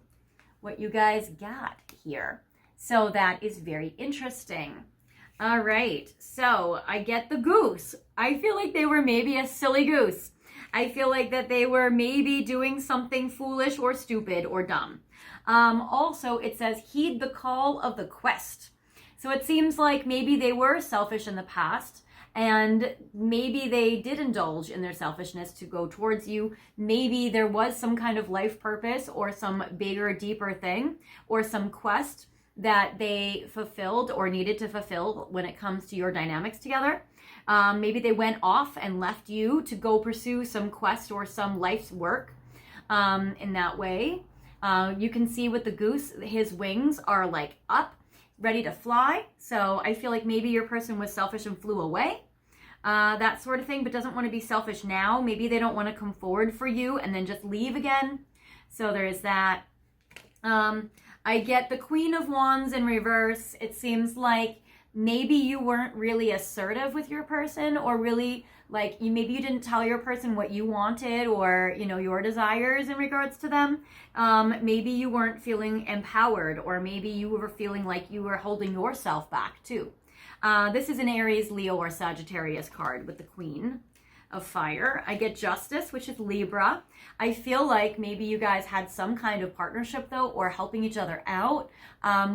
what you guys got here. So that is very interesting. All right, so I get the goose. I feel like they were maybe a silly goose. I feel like that they were maybe doing something foolish or stupid or dumb. Also, it says, heed the call of the quest. So it seems like maybe they were selfish in the past, and maybe they did indulge in their selfishness to go towards you. Maybe there was some kind of life purpose or some bigger, deeper thing, or some quest that they fulfilled or needed to fulfill when it comes to your dynamics together. Maybe they went off and left you to go pursue some quest or some life's work in that way. You can see with the goose, his wings are like up, ready to fly. So I feel like maybe your person was selfish and flew away, that sort of thing, but doesn't want to be selfish now. Maybe they don't want to come forward for you and then just leave again. So there's that. I get the Queen of Wands in reverse. It seems like maybe you weren't really assertive with your person, or really like maybe you didn't tell your person what you wanted, or your desires in regards to them. Maybe you weren't feeling empowered, or maybe you were feeling like you were holding yourself back too. This is an Aries, Leo, or Sagittarius card with the Queen of Fire. I get Justice, which is Libra. I feel like maybe you guys had some kind of partnership though, or helping each other out.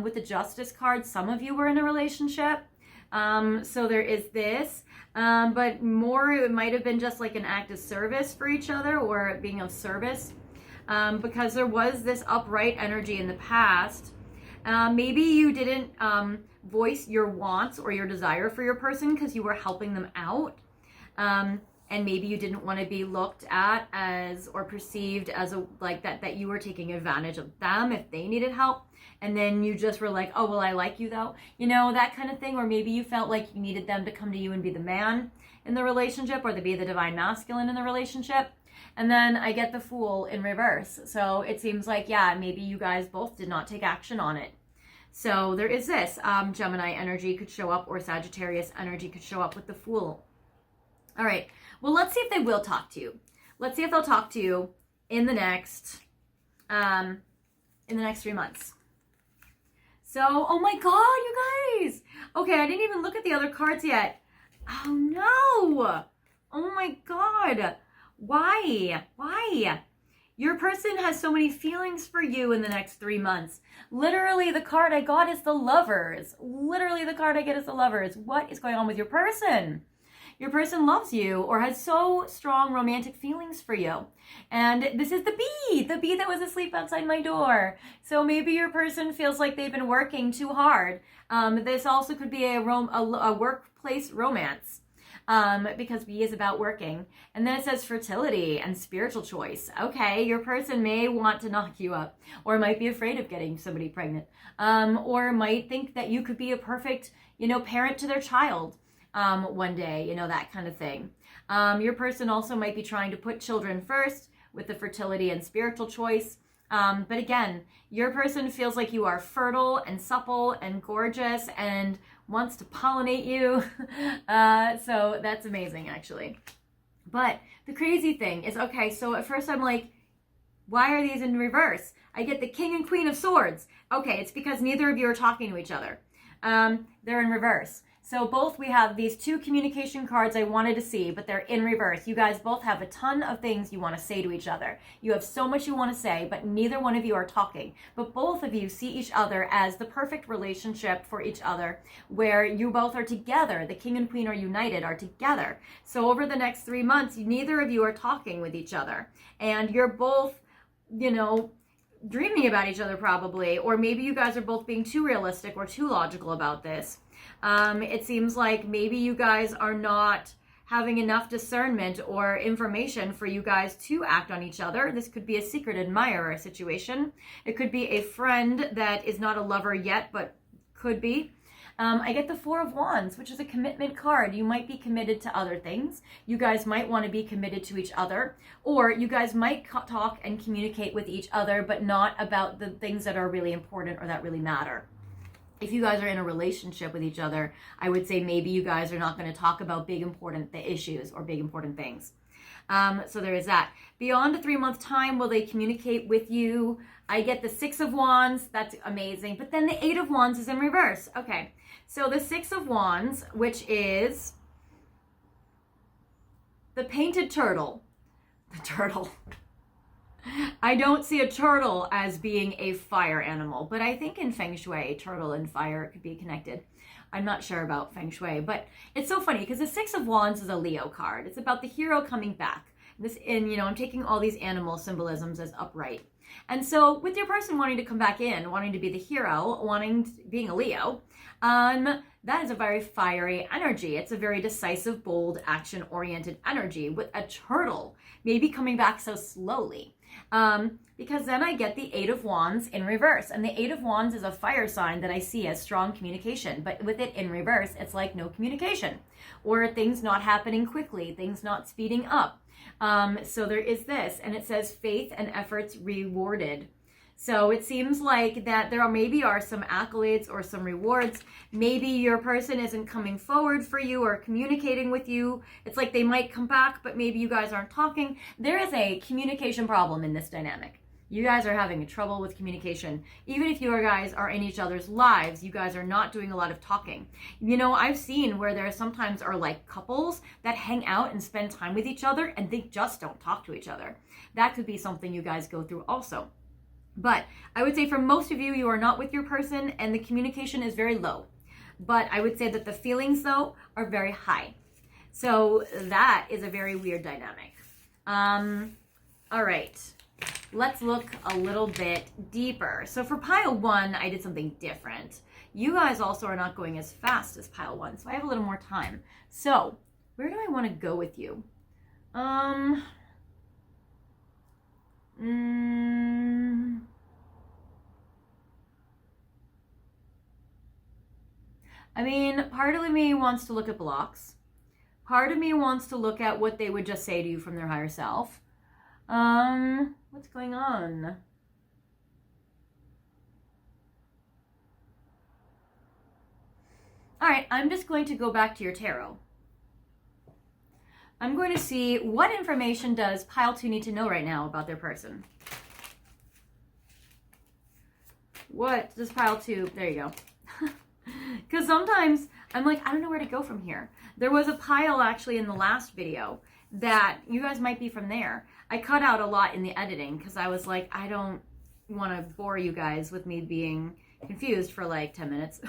With the Justice card, some of you were in a relationship. So there is this, but more it might have been just like an act of service for each other, or being of service, because there was this upright energy in the past. Maybe you didn't voice your wants or your desire for your person because you were helping them out. And maybe you didn't want to be looked at as, or perceived as that you were taking advantage of them if they needed help. And then you just were like, oh, well, I like you though. That kind of thing. Or maybe you felt like you needed them to come to you and be the man in the relationship, or to be the divine masculine in the relationship. And then I get the Fool in reverse. So it seems like, yeah, maybe you guys both did not take action on it. So there is this. Gemini energy could show up, or Sagittarius energy could show up with the Fool. All right. Well, let's see if they will talk to you. Let's see if they'll talk to you in the next 3 months. So, oh my God, you guys, Okay, I didn't even look at the other cards yet. Oh no! Oh my God. Why? Why? Your person has so many feelings for you in the next 3 months. Literally, the card I got is the Lovers. Literally, the card I get is the Lovers. What is going on with your person? Your person loves you or has so strong romantic feelings for you. And this is the bee that was asleep outside my door. So maybe your person feels like they've been working too hard. This also could be a workplace romance. Because bee is about working. And then it says fertility and spiritual choice. Okay, your person may want to knock you up, or might be afraid of getting somebody pregnant, or might think that you could be a perfect, parent to their child one day, that kind of thing. Your person also might be trying to put children first with the fertility and spiritual choice. But again, your person feels like you are fertile and supple and gorgeous and wants to pollinate you. So that's amazing, actually. But the crazy thing is, okay, so at first I'm like, why are these in reverse? I get the King and Queen of Swords. Okay, it's because neither of you are talking to each other. They're in reverse. So both, we have these two communication cards I wanted to see, but they're in reverse. You guys both have a ton of things you want to say to each other. You have so much you want to say, but neither one of you are talking. But both of you see each other as the perfect relationship for each other, where you both are together. The King and Queen are united, are together. So over the next 3 months, neither of you are talking with each other. And you're both, dreaming about each other probably, or maybe you guys are both being too realistic or too logical about this. It seems like maybe you guys are not having enough discernment or information for you guys to act on each other. This could be a secret admirer situation. It could be a friend that is not a lover yet, but could be. I get the Four of Wands, which is a commitment card. You might be committed to other things. You guys might want to be committed to each other, or you guys might talk and communicate with each other, but not about the things that are really important or that really matter. If you guys are in a relationship with each other, I would say maybe you guys are not going to talk about big important issues or big important things. So there is that. Beyond a 3-month time, will they communicate with you? I get the Six of Wands. That's amazing. But then the Eight of Wands is in reverse. Okay. So the Six of Wands, which is the painted turtle. The turtle. I don't see a turtle as being a fire animal, but I think in Feng Shui, turtle and fire could be connected. I'm not sure about Feng Shui, but it's so funny because the Six of Wands is a Leo card. It's about the hero coming back. I'm taking all these animal symbolisms as upright. And so with your person wanting to come back in, wanting to be the hero, being a Leo, that is a very fiery energy. It's a very decisive, bold, action-oriented energy with a turtle maybe coming back so slowly. Because then I get the Eight of Wands in reverse. And the Eight of Wands is a fire sign that I see as strong communication. But with it in reverse, it's like no communication. Or things not happening quickly, things not speeding up. So there is this. And it says faith and efforts rewarded. So it seems like that there maybe are some accolades or some rewards. Maybe your person isn't coming forward for you or communicating with you. It's like they might come back, but maybe you guys aren't talking. There is a communication problem in this dynamic. You guys are having trouble with communication. Even if you guys are in each other's lives, you guys are not doing a lot of talking. I've seen where there sometimes are like couples that hang out and spend time with each other and they just don't talk to each other. That could be something you guys go through also. But I would say for most of you, you are not with your person and the communication is very low. But I would say that the feelings, though, are very high. So that is a very weird dynamic. All right. Let's look a little bit deeper. So for pile 1, I did something different. You guys also are not going as fast as pile 1, so I have a little more time. So where do I want to go with you? Part of me wants to look at blocks. Part of me wants to look at what they would just say to you from their higher self. What's going on? All right, I'm just going to go back to your tarot. I'm going to see what information does pile 2 need to know right now about their person. What does pile 2, there you go. Because sometimes I'm like, I don't know where to go from here. There was a pile actually in the last video that you guys might be from there. I cut out a lot in the editing because I was like, I don't want to bore you guys with me being confused for like 10 minutes.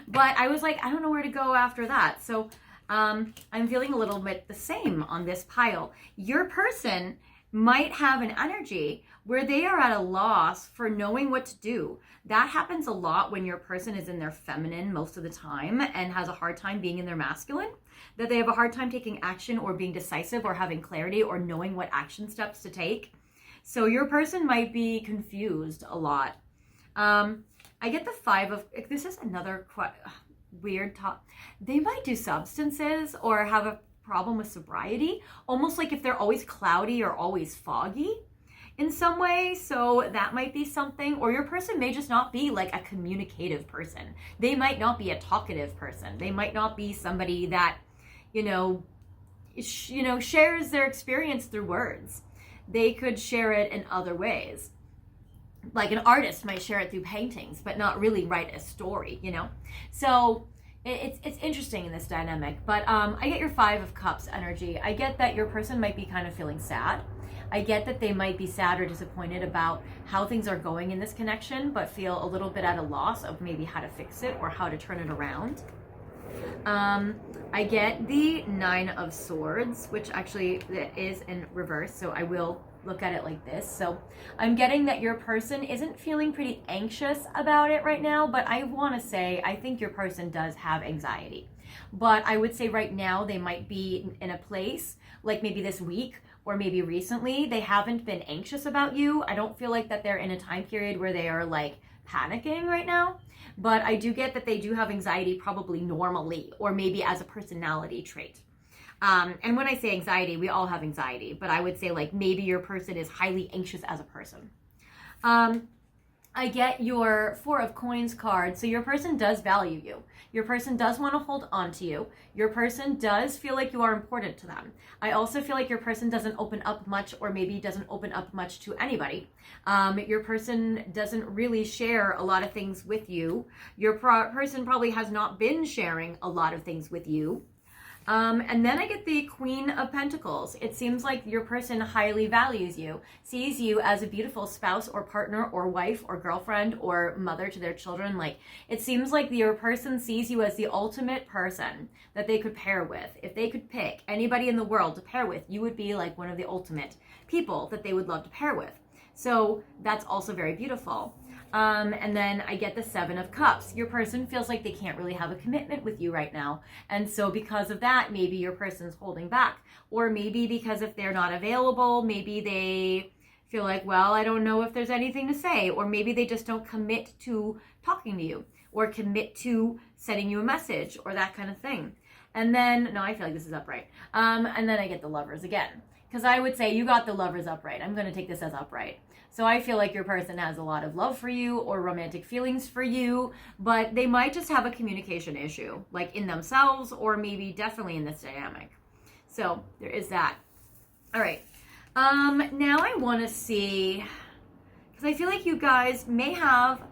But I was like, I don't know where to go after that. So I'm feeling a little bit the same on this pile. Your person might have an energy where they are at a loss for knowing what to do. That happens a lot when your person is in their feminine most of the time and has a hard time being in their masculine, that they have a hard time taking action or being decisive or having clarity or knowing what action steps to take. So your person might be confused a lot. I get the 5 of, this is another weird top. They might do substances or have a problem with sobriety, almost like if they're always cloudy or always foggy in some way. So that might be something. Or your person may just not be like a communicative person. They might not be a talkative person. They might not be somebody that, shares their experience through words. They could share it in other ways. Like an artist might share it through paintings, but not really write a story, So it's interesting in this dynamic. But I get your 5 of Cups energy. I get that your person might be kind of feeling sad. I get that they might be sad or disappointed about how things are going in this connection, but feel a little bit at a loss of maybe how to fix it or how to turn it around. I get the 9 of Swords, which actually is in reverse, so I will look at it like this. So I'm getting that your person isn't feeling pretty anxious about it right now, but I want to say I think your person does have anxiety. But I would say right now they might be in a place, like maybe this week or maybe recently, they haven't been anxious about you. I don't feel like that they're in a time period where they are like panicking right now. But I do get that they do have anxiety probably normally, or maybe as a personality trait. And when I say anxiety, we all have anxiety, but I would say like maybe your person is highly anxious as a person. I get your 4 of Coins card. So your person does value you. Your person does want to hold on to you. Your person does feel like you are important to them. I also feel like your person doesn't open up much, or maybe doesn't open up much to anybody. Your person doesn't really share a lot of things with you. Your person probably has not been sharing a lot of things with you. And then I get the Queen of Pentacles. It seems like your person highly values you, sees you as a beautiful spouse or partner or wife or girlfriend or mother to their children. Like, it seems like your person sees you as the ultimate person that they could pair with. If they could pick anybody in the world to pair with, you would be like one of the ultimate people that they would love to pair with. So that's also very beautiful. And then I get the 7 of Cups. Your person feels like they can't really have a commitment with you right now. And so because of that, maybe your person's holding back. Or maybe because if they're not available, maybe they feel like, well, I don't know if there's anything to say. Or maybe they just don't commit to talking to you, or commit to sending you a message, or that kind of thing. And then, no, I feel like this is upright. And then I get the Lovers again. Because I would say you got the Lovers upright. I'm going to take this as upright. So I feel like your person has a lot of love for you or romantic feelings for you, but they might just have a communication issue, like in themselves or maybe definitely in this dynamic. So there is that. All right. Now I want to see, because I feel like you guys may have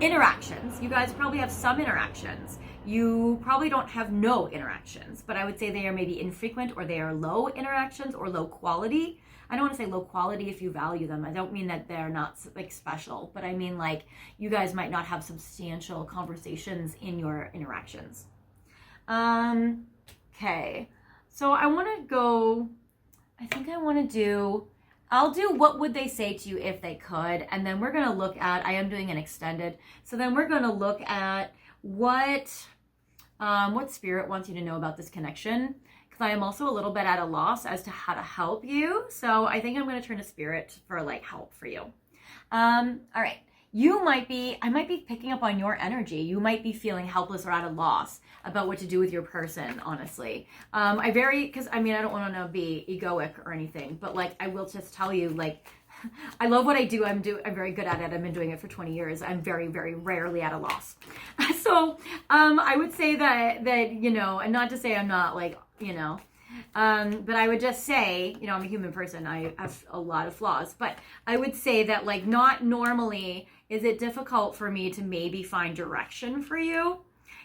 interactions. You guys probably have some interactions. You probably don't have no interactions, but I would say they are maybe infrequent, or they are low interactions or low quality. I don't want to say low quality if you value them. I don't mean that they're not like special, but I mean like you guys might not have substantial conversations in your interactions. Okay. So I want to go, I'll do what would they say to you if they could, and then we're going to look at, I am doing an extended, so then we're going to look at what spirit wants you to know about this connection. I am also a little bit at a loss as to how to help you. So I think I'm going to turn to spirit for like help for you. All right. I might be picking up on your energy. You might be feeling helpless or at a loss about what to do with your person, honestly. Because I don't want to be egoic or anything, but like, I will just tell you, like, I love what I do. I'm very good at it. I've been doing it for 20 years. I'm very, very rarely at a loss. So, I would say that, and not to say I'm not like, but I would just say, I'm a human person. I have a lot of flaws, but I would say that like not normally Is it difficult for me to maybe find direction for you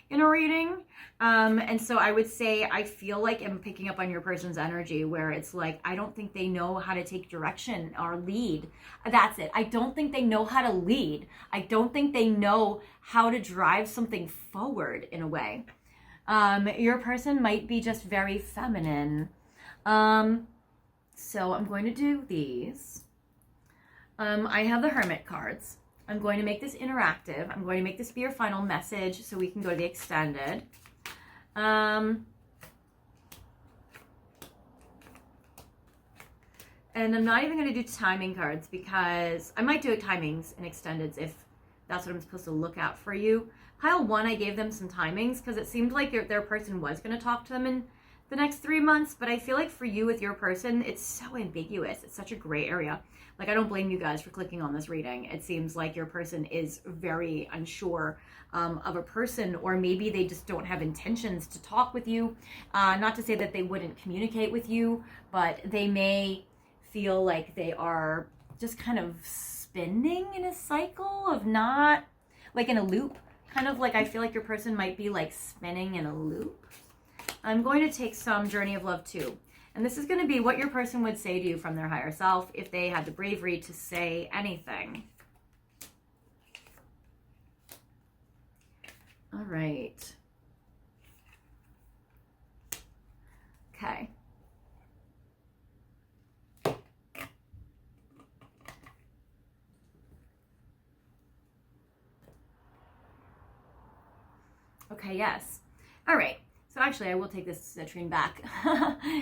in a reading? And so I would say I feel like I'm picking up on your person's energy where it's like, I don't think they know how to take direction or lead. That's it. I don't think they know how to lead. I don't think they know how to drive something forward in a way. Your person might be just very feminine. So I'm going to do these. I have the Hermit cards. I'm going to make this interactive. I'm going to make this be your final message so we can go to the extended. And I'm not even going to do timing cards because I might do timings and extendeds if that's what I'm supposed to look at for you. Pile 1, I gave them some timings because it seemed like their person was going to talk to them in the next 3 months, but I feel like for you with your person, it's so ambiguous. It's such a gray area. Like, I don't blame you guys for clicking on this reading. It seems like your person is very unsure of a person, or maybe they just don't have intentions to talk with you. Not to say that they wouldn't communicate with you, but they may feel like they are just kind of spinning in a cycle of not, like in a loop. Kind of like I feel like your person might be like spinning in a loop. I'm going to take some Journey of Love too. And this is going to be what your person would say to you from their higher self if they had the bravery to say anything. All right. Okay. Okay, yes. All right. So actually, I will take this citrine back.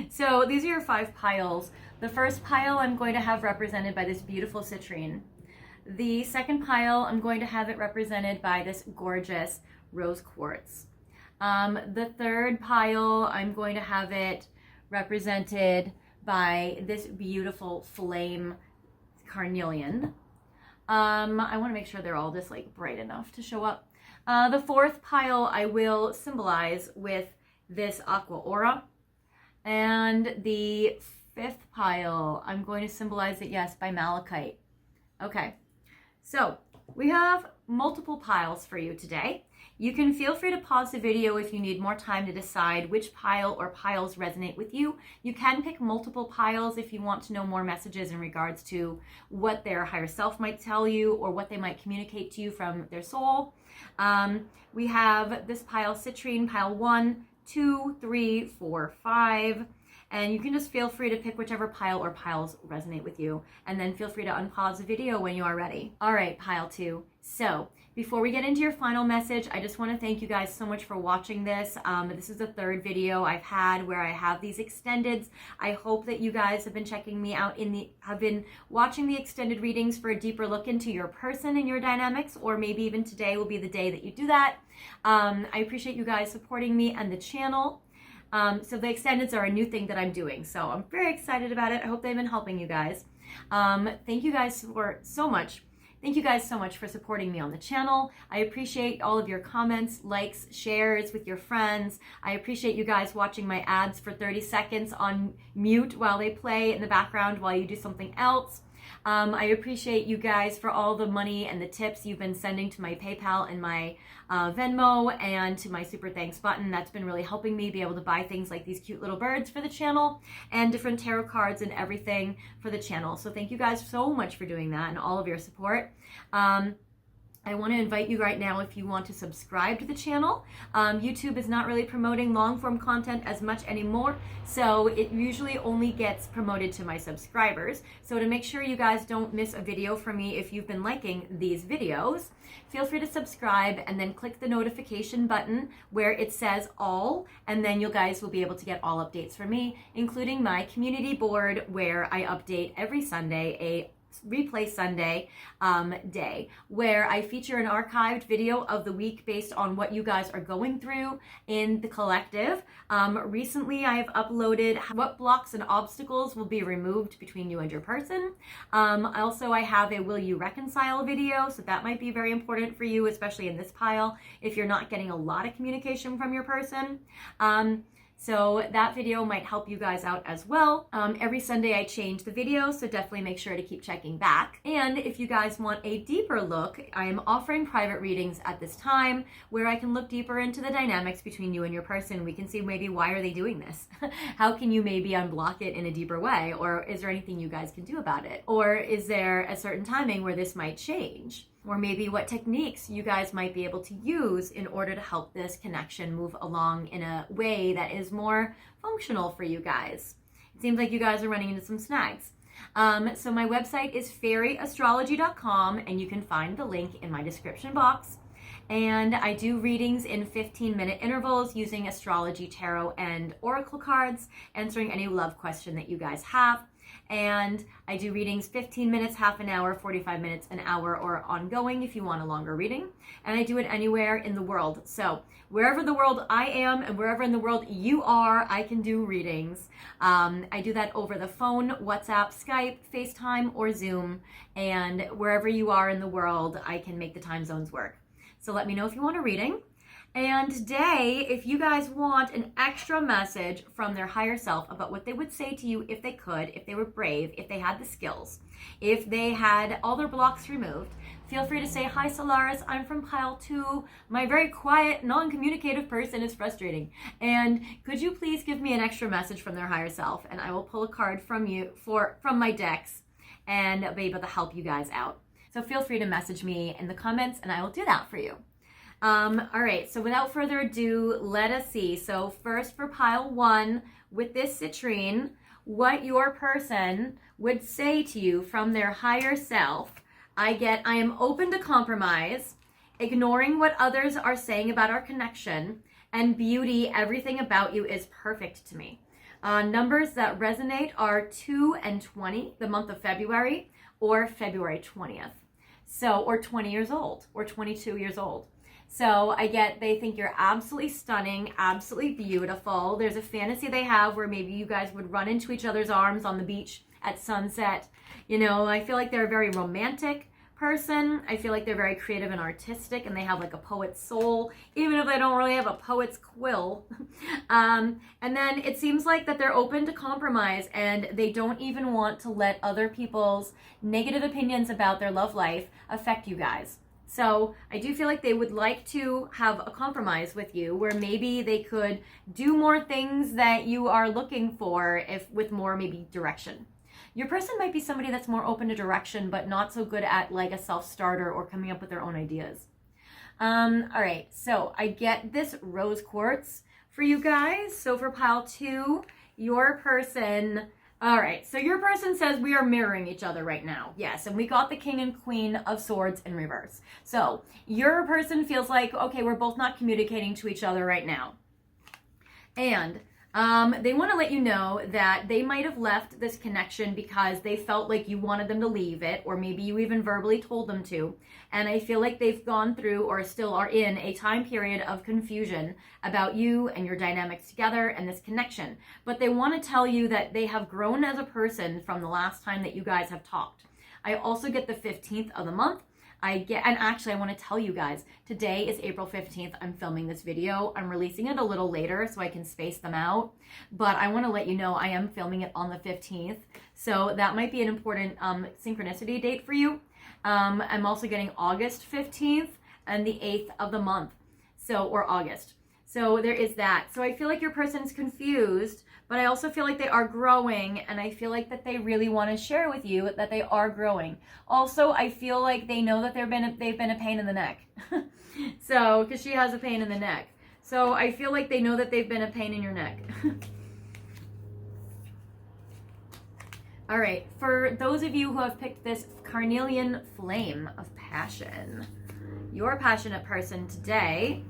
So these are your 5 piles. The first pile I'm going to have represented by this beautiful citrine. The second pile, I'm going to have it represented by this gorgeous rose quartz. The third pile, I'm going to have it represented by this beautiful flame carnelian. I want to make sure they're all just like bright enough to show up. The fourth pile I will symbolize with this aqua aura. And the 5th pile, I'm going to symbolize it, yes, by malachite. Okay, so we have multiple piles for you today. You can feel free to pause the video if you need more time to decide which pile or piles resonate with you. You can pick multiple piles if you want to know more messages in regards to what their higher self might tell you or what they might communicate to you from their soul. We have this pile citrine, pile 1, 2, 3, 4, 5. And you can just feel free to pick whichever pile or piles resonate with you. And then feel free to unpause the video when you are ready. All right, pile 2. So before we get into your final message, I just want to thank you guys so much for watching this. This is the 3rd video I've had where I have these extendeds. I hope that you guys have been checking me out have been watching the extended readings for a deeper look into your person and your dynamics, or maybe even today will be the day that you do that. I appreciate you guys supporting me and the channel. So the extendeds are a new thing that I'm doing. So I'm very excited about it. I hope they've been helping you guys. Thank you guys so much. Thank you guys so much for supporting me on the channel. I appreciate all of your comments, likes, shares with your friends. I appreciate you guys watching my ads for 30 seconds on mute while they play in the background while you do something else. I appreciate you guys for all the money and the tips you've been sending to my PayPal and my Venmo and to my super thanks button. That's been really helping me be able to buy things like these cute little birds for the channel and different tarot cards and everything for the channel. So thank you guys so much for doing that and all of your support. I want to invite you right now, if you want to subscribe to the channel. YouTube is not really promoting long form content as much anymore, so it usually only gets promoted to my subscribers. So to make sure you guys don't miss a video from me if you've been liking these videos, feel free to subscribe and then click the notification button where it says all, and then you guys will be able to get all updates from me, including my community board where I update every Sunday a Replay Sunday day where I feature an archived video of the week based on what you guys are going through in the collective. Recently I've uploaded what blocks and obstacles will be removed between you and your person. Also I have a Will You Reconcile video, so that might be very important for you, especially in this pile if you're not getting a lot of communication from your person. So that video might help you guys out as well. Every Sunday I change the video, so definitely make sure to keep checking back. And if you guys want a deeper look, I am offering private readings at this time where I can look deeper into the dynamics between you and your person. We can see maybe why are they doing this? How can you maybe unblock it in a deeper way? Or is there anything you guys can do about it? Or is there a certain timing where this might change? Or maybe what techniques you guys might be able to use in order to help this connection move along in a way that is more functional for you guys. It seems like you guys are running into some snags. So my website is fairyastrology.com, and you can find the link in my description box. And I do readings in 15-minute intervals using astrology, tarot, and oracle cards, answering any love question that you guys have. And I do readings 15 minutes, half an hour, 45 minutes, an hour, or ongoing if you want a longer reading. And I do it anywhere in the world. So wherever the world I am and wherever in the world you are, I can do readings. I do that over the phone, WhatsApp, Skype, FaceTime, or Zoom. And wherever you are in the world, I can make the time zones work. So let me know if you want a reading. And today, if you guys want an extra message from their higher self about what they would say to you if they could, if they were brave, if they had the skills, if they had all their blocks removed, feel free to say, "Hi Solaris, I'm from pile 2. My very quiet, non-communicative person is frustrating. And could you please give me an extra message from their higher self?" And I will pull a card from my decks and be able to help you guys out. So feel free to message me in the comments and I will do that for you. All right, so without further ado, let us see. So first for pile 1, with this citrine, what your person would say to you from their higher self. I am open to compromise, ignoring what others are saying about our connection, and beauty, everything about you is perfect to me. Numbers that resonate are 2 and 20, the month of February, or February 20th. So, or 20 years old, or 22 years old. So they think you're absolutely stunning, absolutely beautiful. There's a fantasy they have where maybe you guys would run into each other's arms on the beach at sunset. You know, I feel like they're a very romantic person. I feel like they're very creative and artistic, and they have like a poet's soul, even if they don't really have a poet's quill. And then it seems like that they're open to compromise, and they don't even want to let other people's negative opinions about their love life affect you guys. So I do feel like they would like to have a compromise with you where maybe they could do more things that you are looking for with more maybe direction. Your person might be somebody that's more open to direction but not so good at like a self-starter or coming up with their own ideas. All right, so I get this rose quartz for you guys. So for pile 2, your person... All right, so your person says we are mirroring each other right now. Yes, and we got the King and Queen of Swords in reverse. So your person feels like, okay, we're both not communicating to each other right now. And they want to let you know that they might have left this connection because they felt like you wanted them to leave it, or maybe you even verbally told them to. And I feel like they've gone through or still are in a time period of confusion about you and your dynamics together and this connection. But they want to tell you that they have grown as a person from the last time that you guys have talked. I also get the 15th of the month. And actually I want to tell you guys, today is April 15th. I'm filming this video. I'm releasing it a little later so I can space them out. But I want to let you know I am filming it on the 15th. So that might be an important synchronicity date for you. I'm also getting August 15th and the 8th of the month. Or August. So there is that. So I feel like your person's confused, but I also feel like they are growing, and I feel like that they really want to share with you that they are growing. Also, I feel like they know that they've been a pain in the neck. So, because she has a pain in the neck. So I feel like they know that they've been a pain in your neck. All right, for those of you who have picked this carnelian flame of passion, your passionate person today...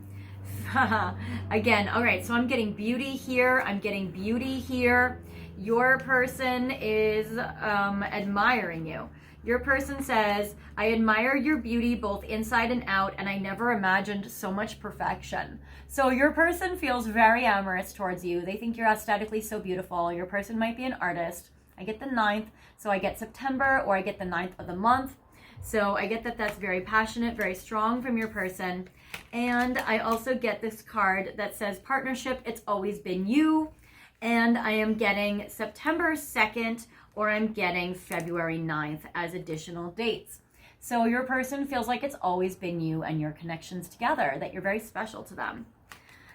Again, all right, so I'm getting beauty here. I'm getting beauty here. Your person is admiring you. Your person says, I admire your beauty both inside and out, and I never imagined so much perfection. So your person feels very amorous towards you. They think you're aesthetically so beautiful. Your person might be an artist. I get the 9th, so I get September, or I get the 9th of the month. So I get that that's very passionate, very strong from your person. And I also get this card that says partnership, it's always been you. And I am getting September 2nd, or I'm getting February 9th as additional dates. So your person feels like it's always been you and your connections together, that you're very special to them.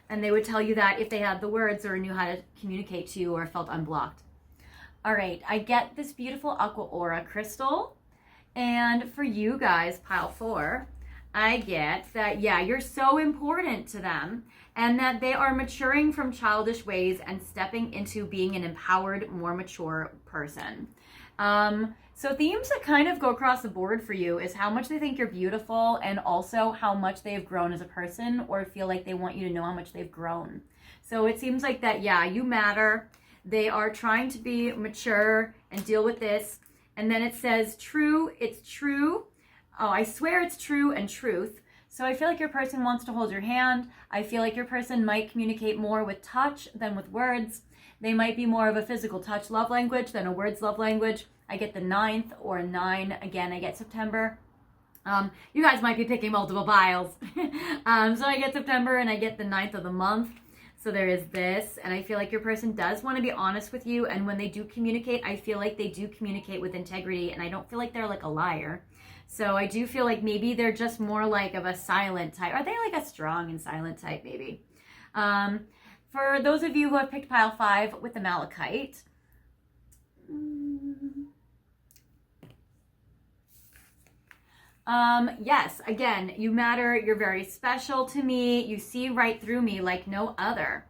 And they would tell you that if they had the words or knew how to communicate to you or felt unblocked. All right, I get this beautiful aqua aura crystal. And for you guys, pile 4, I get that, yeah, you're so important to them and that they are maturing from childish ways and stepping into being an empowered, more mature person. So themes that kind of go across the board for you is how much they think you're beautiful and also how much they've grown as a person or feel like they want you to know how much they've grown. So it seems like that, yeah, you matter. They are trying to be mature and deal with this. And then it says true, it's true. Oh, I swear it's true and truth. So I feel like your person wants to hold your hand. I feel like your person might communicate more with touch than with words. They might be more of a physical touch love language than a words love language. I get the 9th or 9. Again, I get September. You guys might be picking multiple piles. So I get September and I get the 9th of the month. So there is this, and I feel like your person does want to be honest with you, and when they do communicate, I feel like they do communicate with integrity, and I don't feel like they're like a liar. So I do feel like maybe they're just more like of a silent type. Are they like a strong and silent type maybe? For those of you who have picked pile 5 with the malachite, yes, again, you matter. You're very special to me. You see right through me like no other.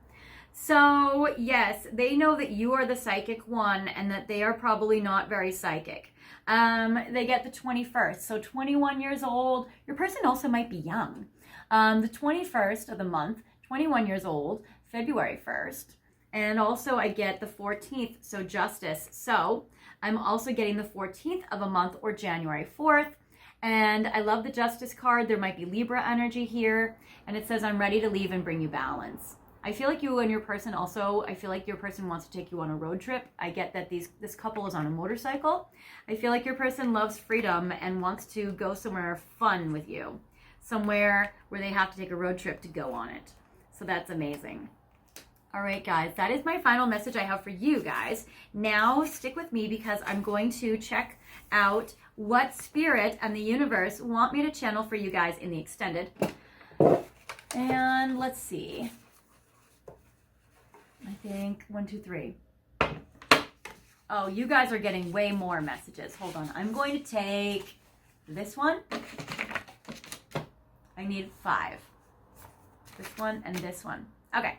So yes, they know that you are the psychic one and that they are probably not very psychic. They get the 21st. So 21 years old. Your person also might be young. The 21st of the month, 21 years old, February 1st. And also I get the 14th, so justice. So I'm also getting the 14th of a month or January 4th. And I love the Justice card. There might be Libra energy here. And it says, I'm ready to leave and bring you balance. I feel like you and your person also, I feel like your person wants to take you on a road trip. I get that this couple is on a motorcycle. I feel like your person loves freedom and wants to go somewhere fun with you. Somewhere where they have to take a road trip to go on it. So that's amazing. All right, guys, that is my final message I have for you guys. Now stick with me because I'm going to check out what spirit and the universe want me to channel for you guys in the extended. And let's see. I think 1, 2, 3. Oh, you guys are getting way more messages. Hold on. I'm going to take this one. I need 5. This one and this one. Okay.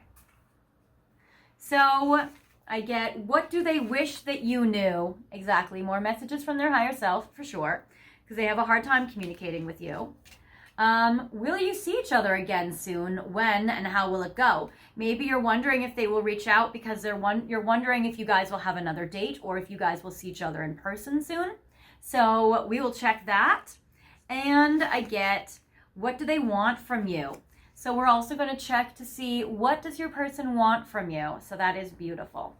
So I get, what do they wish that you knew? Exactly. More messages from their higher self, for sure, because they have a hard time communicating with you. Will you see each other again soon? When and how will it go? Maybe you're wondering if they will reach out because you're wondering if you guys will have another date or if you guys will see each other in person soon. So we will check that. And I get, what do they want from you? So we're also going to check to see, what does your person want from you? So that is beautiful.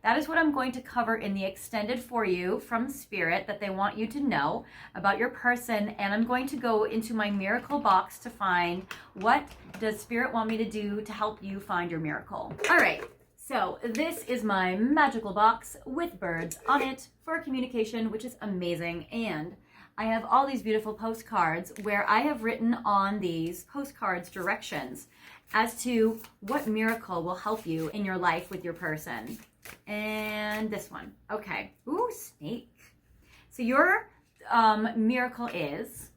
That is what I'm going to cover in the extended for you from Spirit that they want you to know about your person. And I'm going to go into my miracle box to find, what does Spirit want me to do to help you find your miracle? All right. So this is my magical box with birds on it for communication, which is amazing. And I have all these beautiful postcards where I have written on these postcards directions as to what miracle will help you in your life with your person. And this one. Okay. Ooh, snake. So your miracle is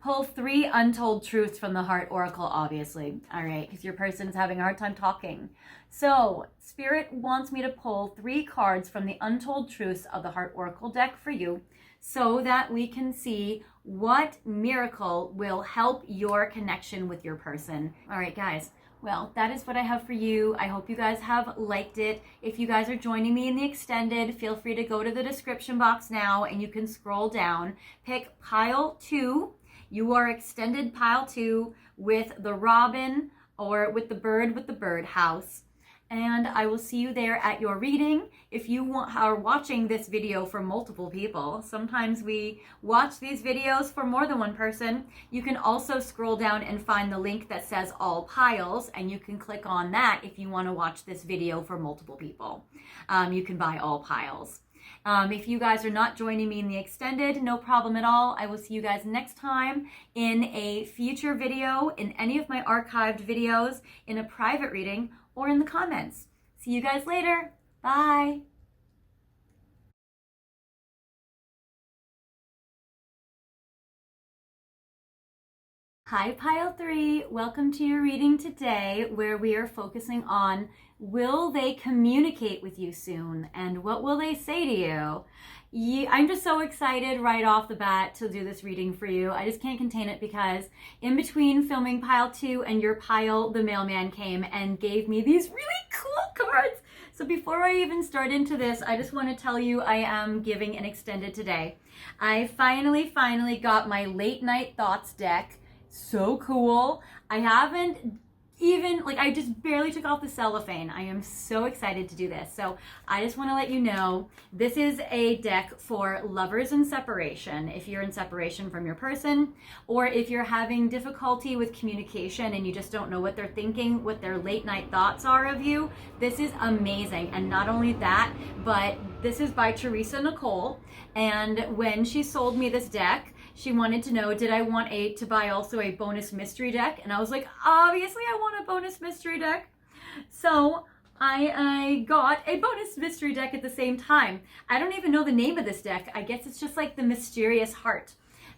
pull 3 untold truths from the heart oracle, obviously. All right, because your person's having a hard time talking. So Spirit wants me to pull 3 cards from the untold truths of the heart oracle deck for you, so that we can see what miracle will help your connection with your person. All right, guys. Well, that is what I have for you. I hope you guys have liked it. If you guys are joining me in the extended, feel free to go to the description box now and you can scroll down. Pick pile 2. You are extended pile 2 with the robin or with the bird with the birdhouse. and I will see you there at your reading. If you are watching this video for multiple people, sometimes we watch these videos for more than one person, you can also scroll down and find the link that says all piles, and you can click on that if you want to watch this video for multiple people. You can buy all piles. If you guys are not joining me in the extended, no problem at all. I will see you guys next time in a future video, in any of my archived videos, in a private reading, or in the comments. See you guys later. Bye. Hi, Pile 3. Welcome to your reading today, where we are focusing on, will they communicate with you soon? And what will they say to you? I'm just so excited right off the bat to do this reading for you. I just can't contain it because in between filming Pile 2 and your pile, the mailman came and gave me these really cool cards. So before I even start into this, I just want to tell you I am giving an extended today. I finally got my late night thoughts deck. So cool. I haven't even, I just barely took off the cellophane. I am so excited to do this. So I just want to let you know, this is a deck for lovers in separation. If you're in separation from your person, or if you're having difficulty with communication and you just don't know what they're thinking, what their late night thoughts are of you, this is amazing. And not only that, but this is by Teresa Nicole. And when she sold me this deck, she wanted to know, did I want to buy also a bonus mystery deck? And I was like, obviously I want a bonus mystery deck. So I got a bonus mystery deck at the same time. I don't even know the name of this deck. I guess it's just like the Mysterious Heart.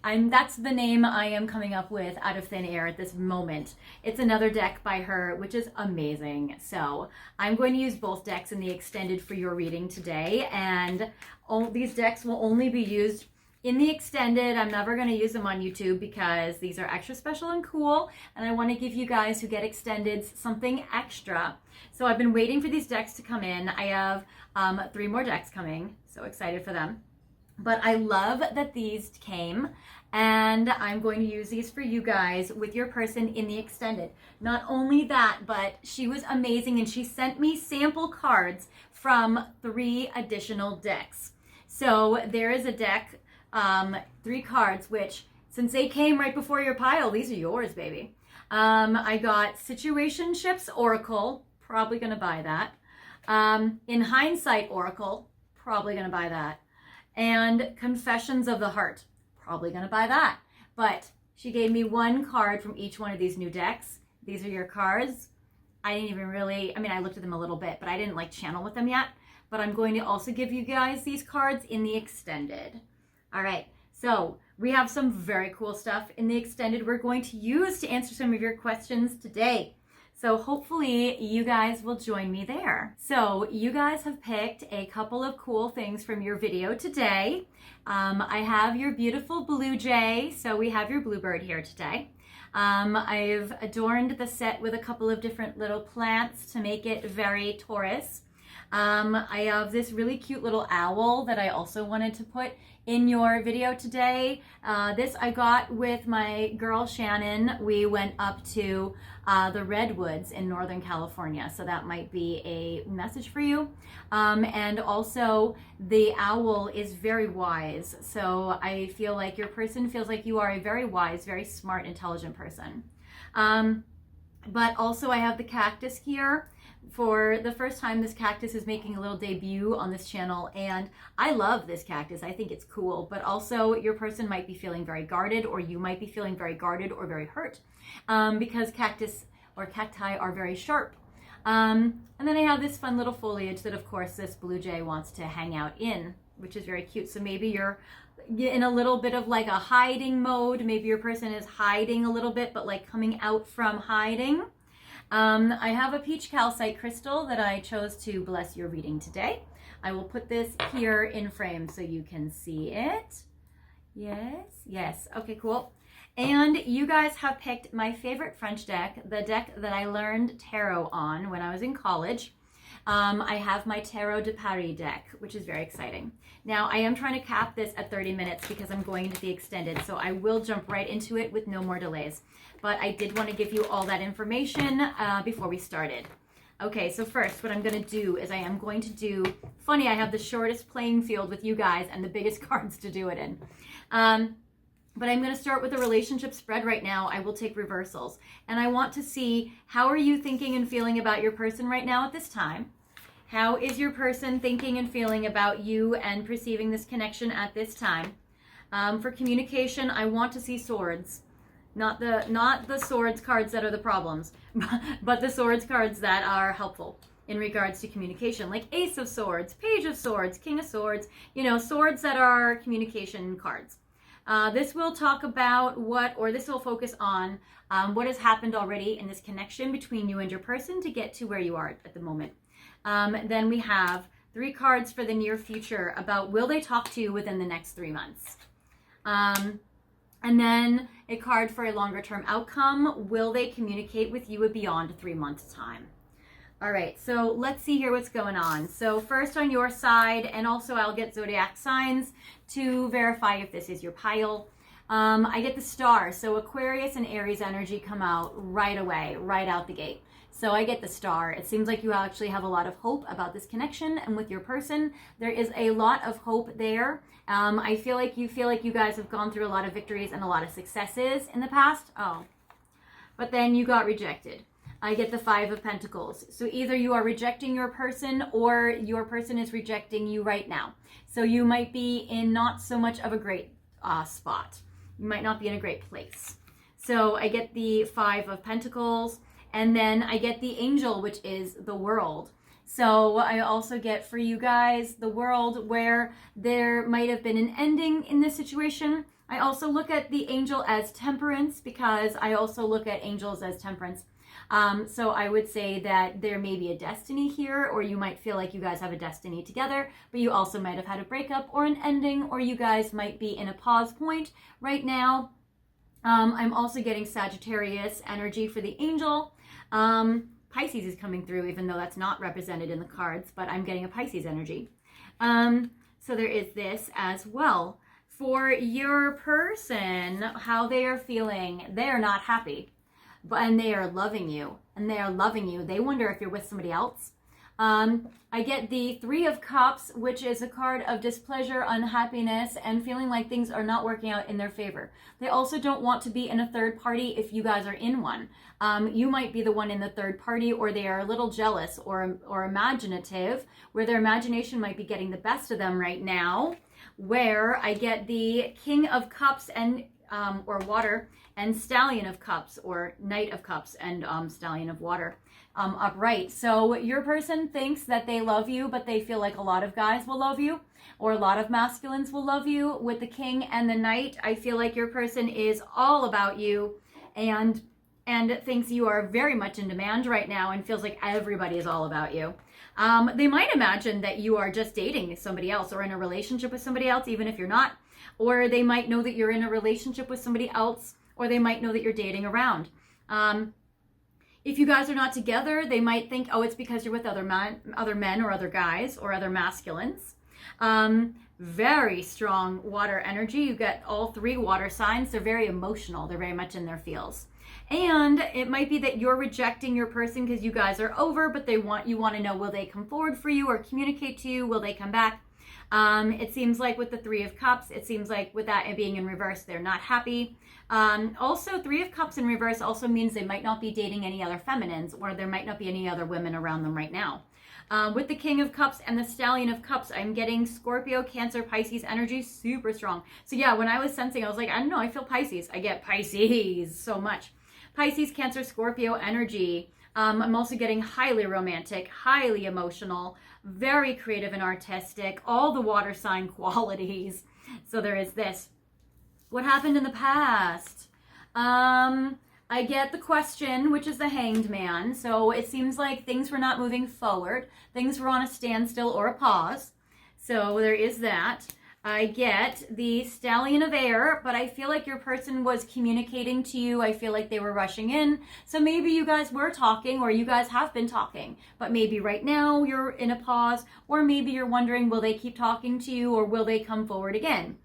That's the name I am coming up with out of thin air at this moment. It's another deck by her, which is amazing. So I'm going to use both decks in the extended for your reading today. And all these decks will only be used in the extended. I'm never going to use them on YouTube because these are extra special and cool, and I want to give you guys who get extendeds something extra. So I've been waiting for these decks to come in. I have 3 more decks coming, so excited for them. But I love that these came, and I'm going to use these for you guys with your person in the extended. Not only that, but she was amazing, and she sent me sample cards from 3 additional decks. So there is a deck, 3 cards, which since they came right before your pile, these are yours, baby. I got Situationships Oracle, probably gonna buy that. In Hindsight Oracle, probably gonna buy that. And Confessions of the Heart, probably gonna buy that. But she gave me 1 card from each one of these new decks. These are your cards. I didn't even really, I looked at them a little bit, but I didn't channel with them yet. But I'm going to also give you guys these cards in the extended. All right, so we have some very cool stuff in the extended we're going to use to answer some of your questions today. So hopefully you guys will join me there. So you guys have picked a couple of cool things from your video today. I have your beautiful Bluejay, so we have your bluebird here today. I've adorned the set with a couple of different little plants to make it very Taurus. I have this really cute little owl that I also wanted to put in your video today. This I got with my girl Shannon. We went up to the Redwoods in Northern California, so that might be a message for you. And also the owl is very wise, so I feel like your person feels like you are a very wise, very smart, intelligent person. But also I have the cactus here. For the first time, this cactus is making a little debut on this channel, and I love this cactus. I think it's cool, but also your person might be feeling very guarded, or you might be feeling very guarded or very hurt because cactus or cacti are very sharp. And then I have this fun little foliage that, of course, this Bluejay wants to hang out in, which is very cute. So maybe you're in a little bit of a hiding mode. Maybe your person is hiding a little bit, but coming out from hiding. I have a peach calcite crystal that I chose to bless your reading today. I will put this here in frame so you can see it. Yes. Okay, cool. And you guys have picked my favorite French deck, the deck that I learned tarot on when I was in college. I have my Tarot de Paris deck, which is very exciting. Now, I am trying to cap this at 30 minutes because I'm going into the extended, so I will jump right into it with no more delays. But I did want to give you all that information before we started. Okay, so first what I'm going to do is I am going to do, funny, I have the shortest playing field with you guys and the biggest cards to do it in. But I'm going to start with a relationship spread right now. I will take reversals. And I want to see, how are you thinking and feeling about your person right now at this time? How is your person thinking and feeling about you and perceiving this connection at this time? For communication, I want to see swords. Not the swords cards that are the problems, but the swords cards that are helpful in regards to communication, like Ace of Swords, Page of Swords, King of Swords, swords that are communication cards. This will talk about this will focus on what has happened already in this connection between you and your person to get to where you are at the moment. Then we have 3 cards for the near future about will they talk to you within the next 3 months. And then a card for a longer term outcome. Will they communicate with you beyond 3 months' time? All right, so let's see here what's going on. So first on your side, and also I'll get zodiac signs to verify if this is your pile. I get the star. So Aquarius and Aries energy come out right away, right out the gate. So I get the star. It seems like you actually have a lot of hope about this connection, and with your person, there is a lot of hope there. I feel like you guys have gone through a lot of victories and a lot of successes in the past. Oh, but then you got rejected. I get the 5 of Pentacles. So either you are rejecting your person or your person is rejecting you right now. So you might be in not so much of a great spot. You might not be in a great place. So I get the 5 of Pentacles, and then I get the Angel, which is the World. So I also get for you guys the World, where there might have been an ending in this situation. I also look at the Angel as Temperance, because I also look at angels as temperance. So I would say that there may be a destiny here, or you might feel like you guys have a destiny together, but you also might have had a breakup or an ending, or you guys might be in a pause point right now. I'm also getting Sagittarius energy for the Angel. Pisces is coming through, even though that's not represented in the cards, but I'm getting a Pisces energy. So there is this as well. For your person, how they are feeling, they are not happy. And they are loving you, and they are loving you. They wonder if you're with somebody else. I get the 3 of Cups, which is a card of displeasure, unhappiness, and feeling like things are not working out in their favor. They also don't want to be in a third party if you guys are in one. You might be the one in the third party, or they are a little jealous or imaginative, where their imagination might be getting the best of them right now, where I get the King of Cups and or water, and Stallion of Cups, or Knight of Cups and Stallion of Water upright. So your person thinks that they love you, but they feel like a lot of guys will love you, or a lot of masculines will love you. With the King and the Knight, I feel like your person is all about you and thinks you are very much in demand right now, and feels like everybody is all about you. They might imagine that you are just dating somebody else or in a relationship with somebody else, even if you're not. Or they might know that you're in a relationship with somebody else, or they might know that you're dating around. If you guys are not together, they might think, oh, it's because you're with other men or other guys or other masculines. Very strong water energy. You get all 3 water signs. They're very emotional. They're very much in their feels. And it might be that you're rejecting your person because you guys are over, but you want to know, will they come forward for you or communicate to you? Will they come back? It seems like with the 3 of Cups, it seems like with that being in reverse, they're not happy. Also, 3 of Cups in reverse also means they might not be dating any other feminines, or there might not be any other women around them right now. With the King of Cups and the Stallion of Cups, I'm getting Scorpio, Cancer, Pisces energy, super strong. So yeah, when I was sensing, I was like, I don't know, I feel Pisces. I get Pisces so much. Pisces, Cancer, Scorpio energy. I'm also getting highly romantic, highly emotional, very creative and artistic, all the water sign qualities. So there is this. What happened in the past? I get the Question, which is the Hanged Man. So it seems like things were not moving forward. Things were on a standstill or a pause. So there is that. I get the Stallion of Air, but I feel like your person was communicating to you. I feel like they were rushing in. So maybe you guys were talking, or you guys have been talking, but maybe right now you're in a pause, or maybe you're wondering, will they keep talking to you, or will they come forward again?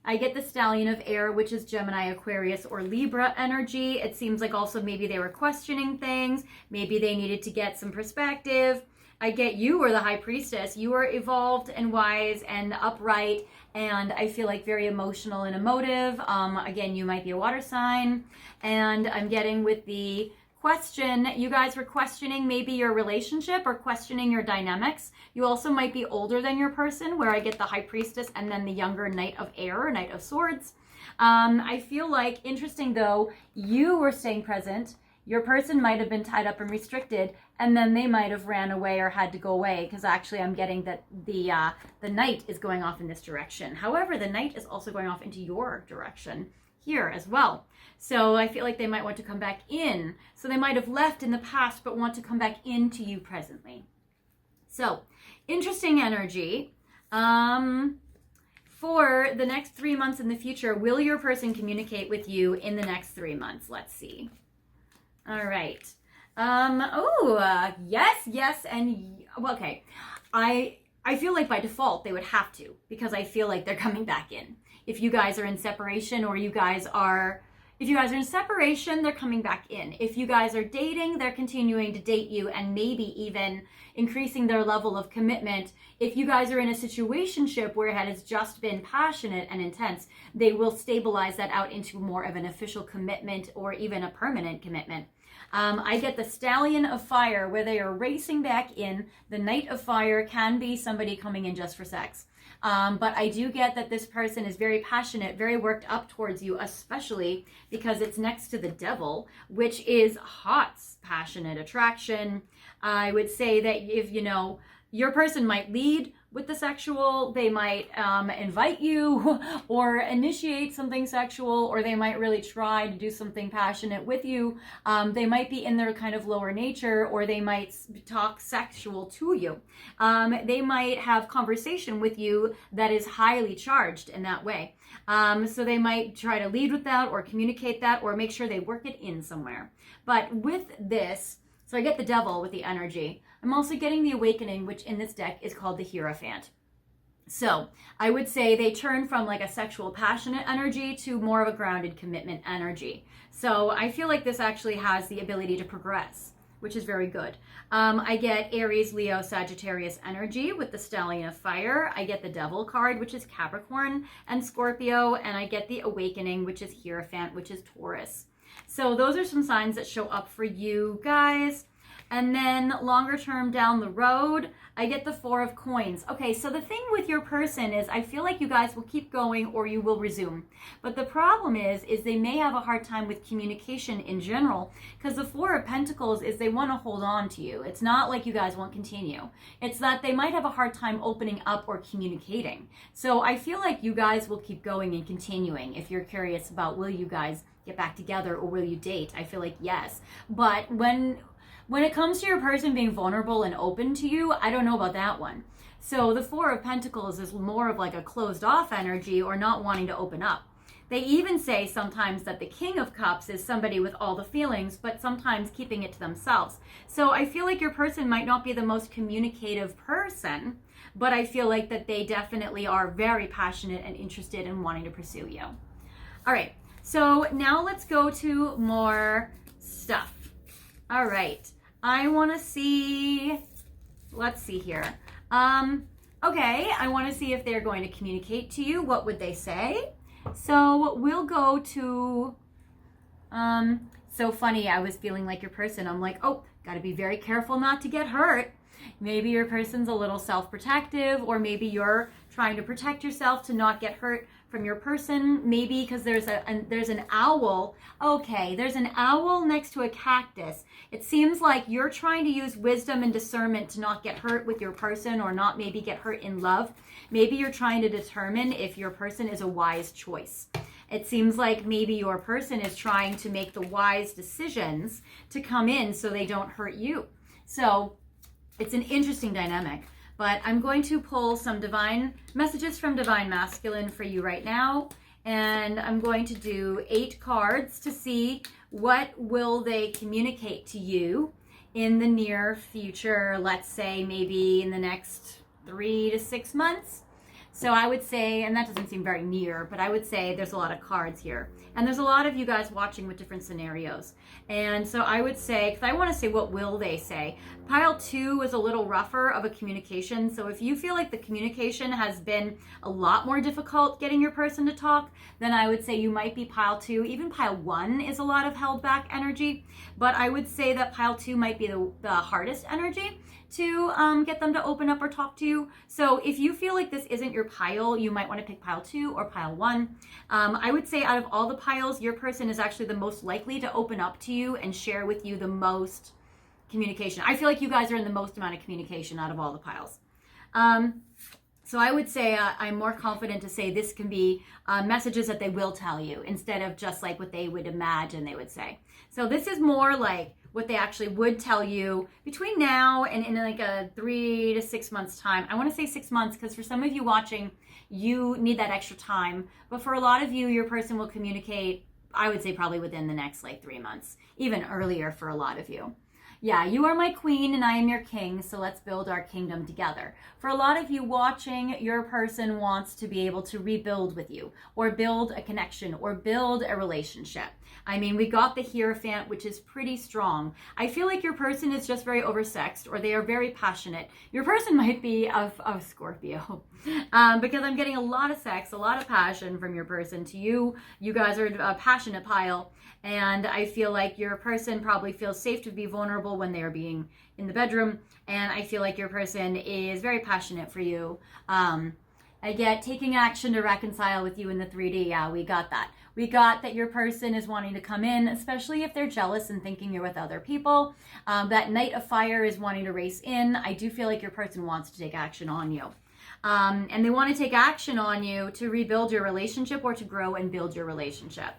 I get the stallion of air, which is Gemini, Aquarius, or Libra energy. It seems like also maybe they were questioning things. Maybe they needed to get some perspective. I get you are the high priestess. You are evolved and wise and upright, and I feel like very emotional and emotive. Again, you might be a water sign. And I'm getting with the question, you guys were questioning maybe your relationship or questioning your dynamics. You also might be older than your person, where I get the high priestess and then the younger knight of air, knight of swords. I feel like, interesting though, you were staying present. Your person might have been tied up and restricted, and then they might have ran away or had to go away, because actually I'm getting that the knight is going off in this direction. However, the knight is also going off into your direction here as well. So I feel like they might want to come back in. So they might have left in the past, but want to come back into you presently. So interesting energy. For the next 3 months in the future, will your person communicate with you in the next 3 months? Let's see. All right. Yes, and well, okay. I feel like by default they would have to, because I feel like they're coming back in. If you guys are in separation, or if you guys are in separation, they're coming back in. If you guys are dating, they're continuing to date you and maybe even increasing their level of commitment. If you guys are in a situationship where it has just been passionate and intense, they will stabilize that out into more of an official commitment or even a permanent commitment. I get the stallion of fire, where they are racing back in. The knight of fire can be somebody coming in just for sex. But I do get that this person is very passionate, very worked up towards you, especially because it's next to the devil, which is hot, passionate attraction. I would say that if, your person might lead with the sexual, they might invite you or initiate something sexual, or they might really try to do something passionate with you. They might be in their kind of lower nature, or they might talk sexual to you. They might have conversation with you that is highly charged in that way. So they might try to lead with that or communicate that or make sure they work it in somewhere. But with this, so I get the devil with the energy. I'm also getting the awakening, which in this deck is called the Hierophant. So I would say they turn from like a sexual passionate energy to more of a grounded commitment energy. So I feel like this actually has the ability to progress, which is very good. I get Aries, Leo, Sagittarius energy with the Stallion of Fire. I get the Devil card, which is Capricorn and Scorpio. And I get the Awakening, which is Hierophant, which is Taurus. So those are some signs that show up for you guys. And then longer term down the road, I get the Four of Coins. Okay, so the thing with your person is I feel like you guys will keep going or you will resume. But the problem is they may have a hard time with communication in general, because the Four of Pentacles is they want to hold on to you. It's not like you guys won't continue. It's that they might have a hard time opening up or communicating. So I feel like you guys will keep going and continuing. If you're curious about will you guys get back together or will you date, I feel like yes. But when it comes to your person being vulnerable and open to you, I don't know about that one. So the Four of Pentacles is more of like a closed off energy or not wanting to open up. They even say sometimes that the King of Cups is somebody with all the feelings, but sometimes keeping it to themselves. So I feel like your person might not be the most communicative person, but I feel like that they definitely are very passionate and interested in wanting to pursue you. All right, so now let's go to more stuff. All right. I want to see, let's see here. Okay, I want to see if they're going to communicate to you. What would they say? So we'll go to, so funny, I was feeling like your person. I'm like, oh, got to be very careful not to get hurt. Maybe your person's a little self-protective, or maybe you're trying to protect yourself to not get hurt from your person. Maybe because there's an owl. Okay, there's an owl next to a cactus. It seems like you're trying to use wisdom and discernment to not get hurt with your person, or not maybe get hurt in love. Maybe you're trying to determine if your person is a wise choice. It seems like maybe your person is trying to make the wise decisions to come in so they don't hurt you. So it's an interesting dynamic. But I'm going to pull some divine messages from Divine Masculine for you right now. And I'm going to do 8 cards to see what will they communicate to you in the near future. Let's say maybe in the next 3 to 6 months. So I would say, and that doesn't seem very near, but I would say there's a lot of cards here. And there's a lot of you guys watching with different scenarios. And so I would say, because I want to say what will they say. Pile 2 is a little rougher of a communication. So if you feel like the communication has been a lot more difficult getting your person to talk, then I would say you might be pile 2. Even pile 1 is a lot of held back energy. But I would say that pile 2 might be the hardest energy to get them to open up or talk to you. So if you feel like this isn't your pile, you might want to pick pile 2 or pile 1. I would say out of all the piles, your person is actually the most likely to open up to you and share with you the most communication. I feel like you guys are in the most amount of communication out of all the piles. So I would say I'm more confident to say this can be messages that they will tell you instead of just like what they would imagine they would say. So this is more like what they actually would tell you between now and in like a 3 to 6 months time. I want to say 6 months because for some of you watching, you need that extra time. But for a lot of you, your person will communicate, I would say probably within the next like 3 months, even earlier for a lot of you. Yeah, you are my queen and I am your king, so let's build our kingdom together. For a lot of you watching, your person wants to be able to rebuild with you or build a connection or build a relationship. I mean, we got the Hierophant, which is pretty strong. I feel like your person is just very oversexed or they are very passionate. Your person might be of Scorpio because I'm getting a lot of sex, a lot of passion from your person to you. You guys are a passionate pile. And I feel like your person probably feels safe to be vulnerable when they are being in the bedroom. And I feel like your person is very passionate for you. I get taking action to reconcile with you in the 3D. Yeah, we got that. We got that your person is wanting to come in, especially if they're jealous and thinking you're with other people. That Knight of Fire is wanting to race in. I do feel like your person wants to take action on you. And they want to take action on you to rebuild your relationship or to grow and build your relationship.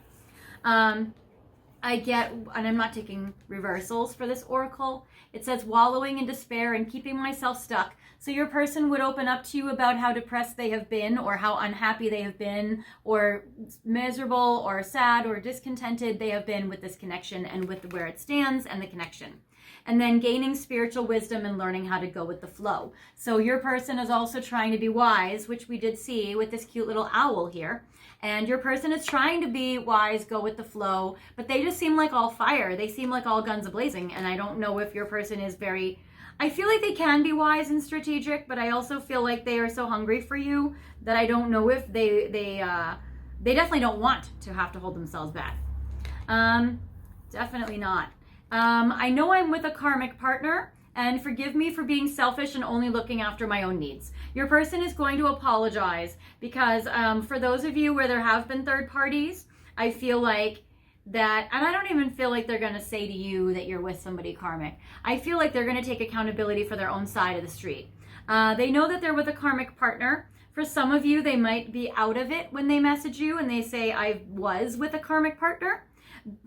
I get, and I'm not taking reversals for this oracle, it says wallowing in despair and keeping myself stuck. So your person would open up to you about how depressed they have been or how unhappy they have been or miserable or sad or discontented they have been with this connection and with where it stands and the connection. And then gaining spiritual wisdom and learning how to go with the flow. So your person is also trying to be wise, which we did see with this cute little owl here. And your person is trying to be wise, go with the flow, but they just seem like all fire. They seem like all guns a-blazing. And I don't know if your person is very, I feel like they can be wise and strategic, but I also feel like they are so hungry for you that I don't know if they definitely don't want to have to hold themselves back. Definitely not. I know I'm with a karmic partner, and forgive me for being selfish and only looking after my own needs. Your person is going to apologize because for those of you where there have been third parties, I feel like that, and I don't even feel like they're going to say to you that you're with somebody karmic. I feel like they're going to take accountability for their own side of the street. They know that they're with a karmic partner. For some of you, they might be out of it when they message you and they say, I was with a karmic partner.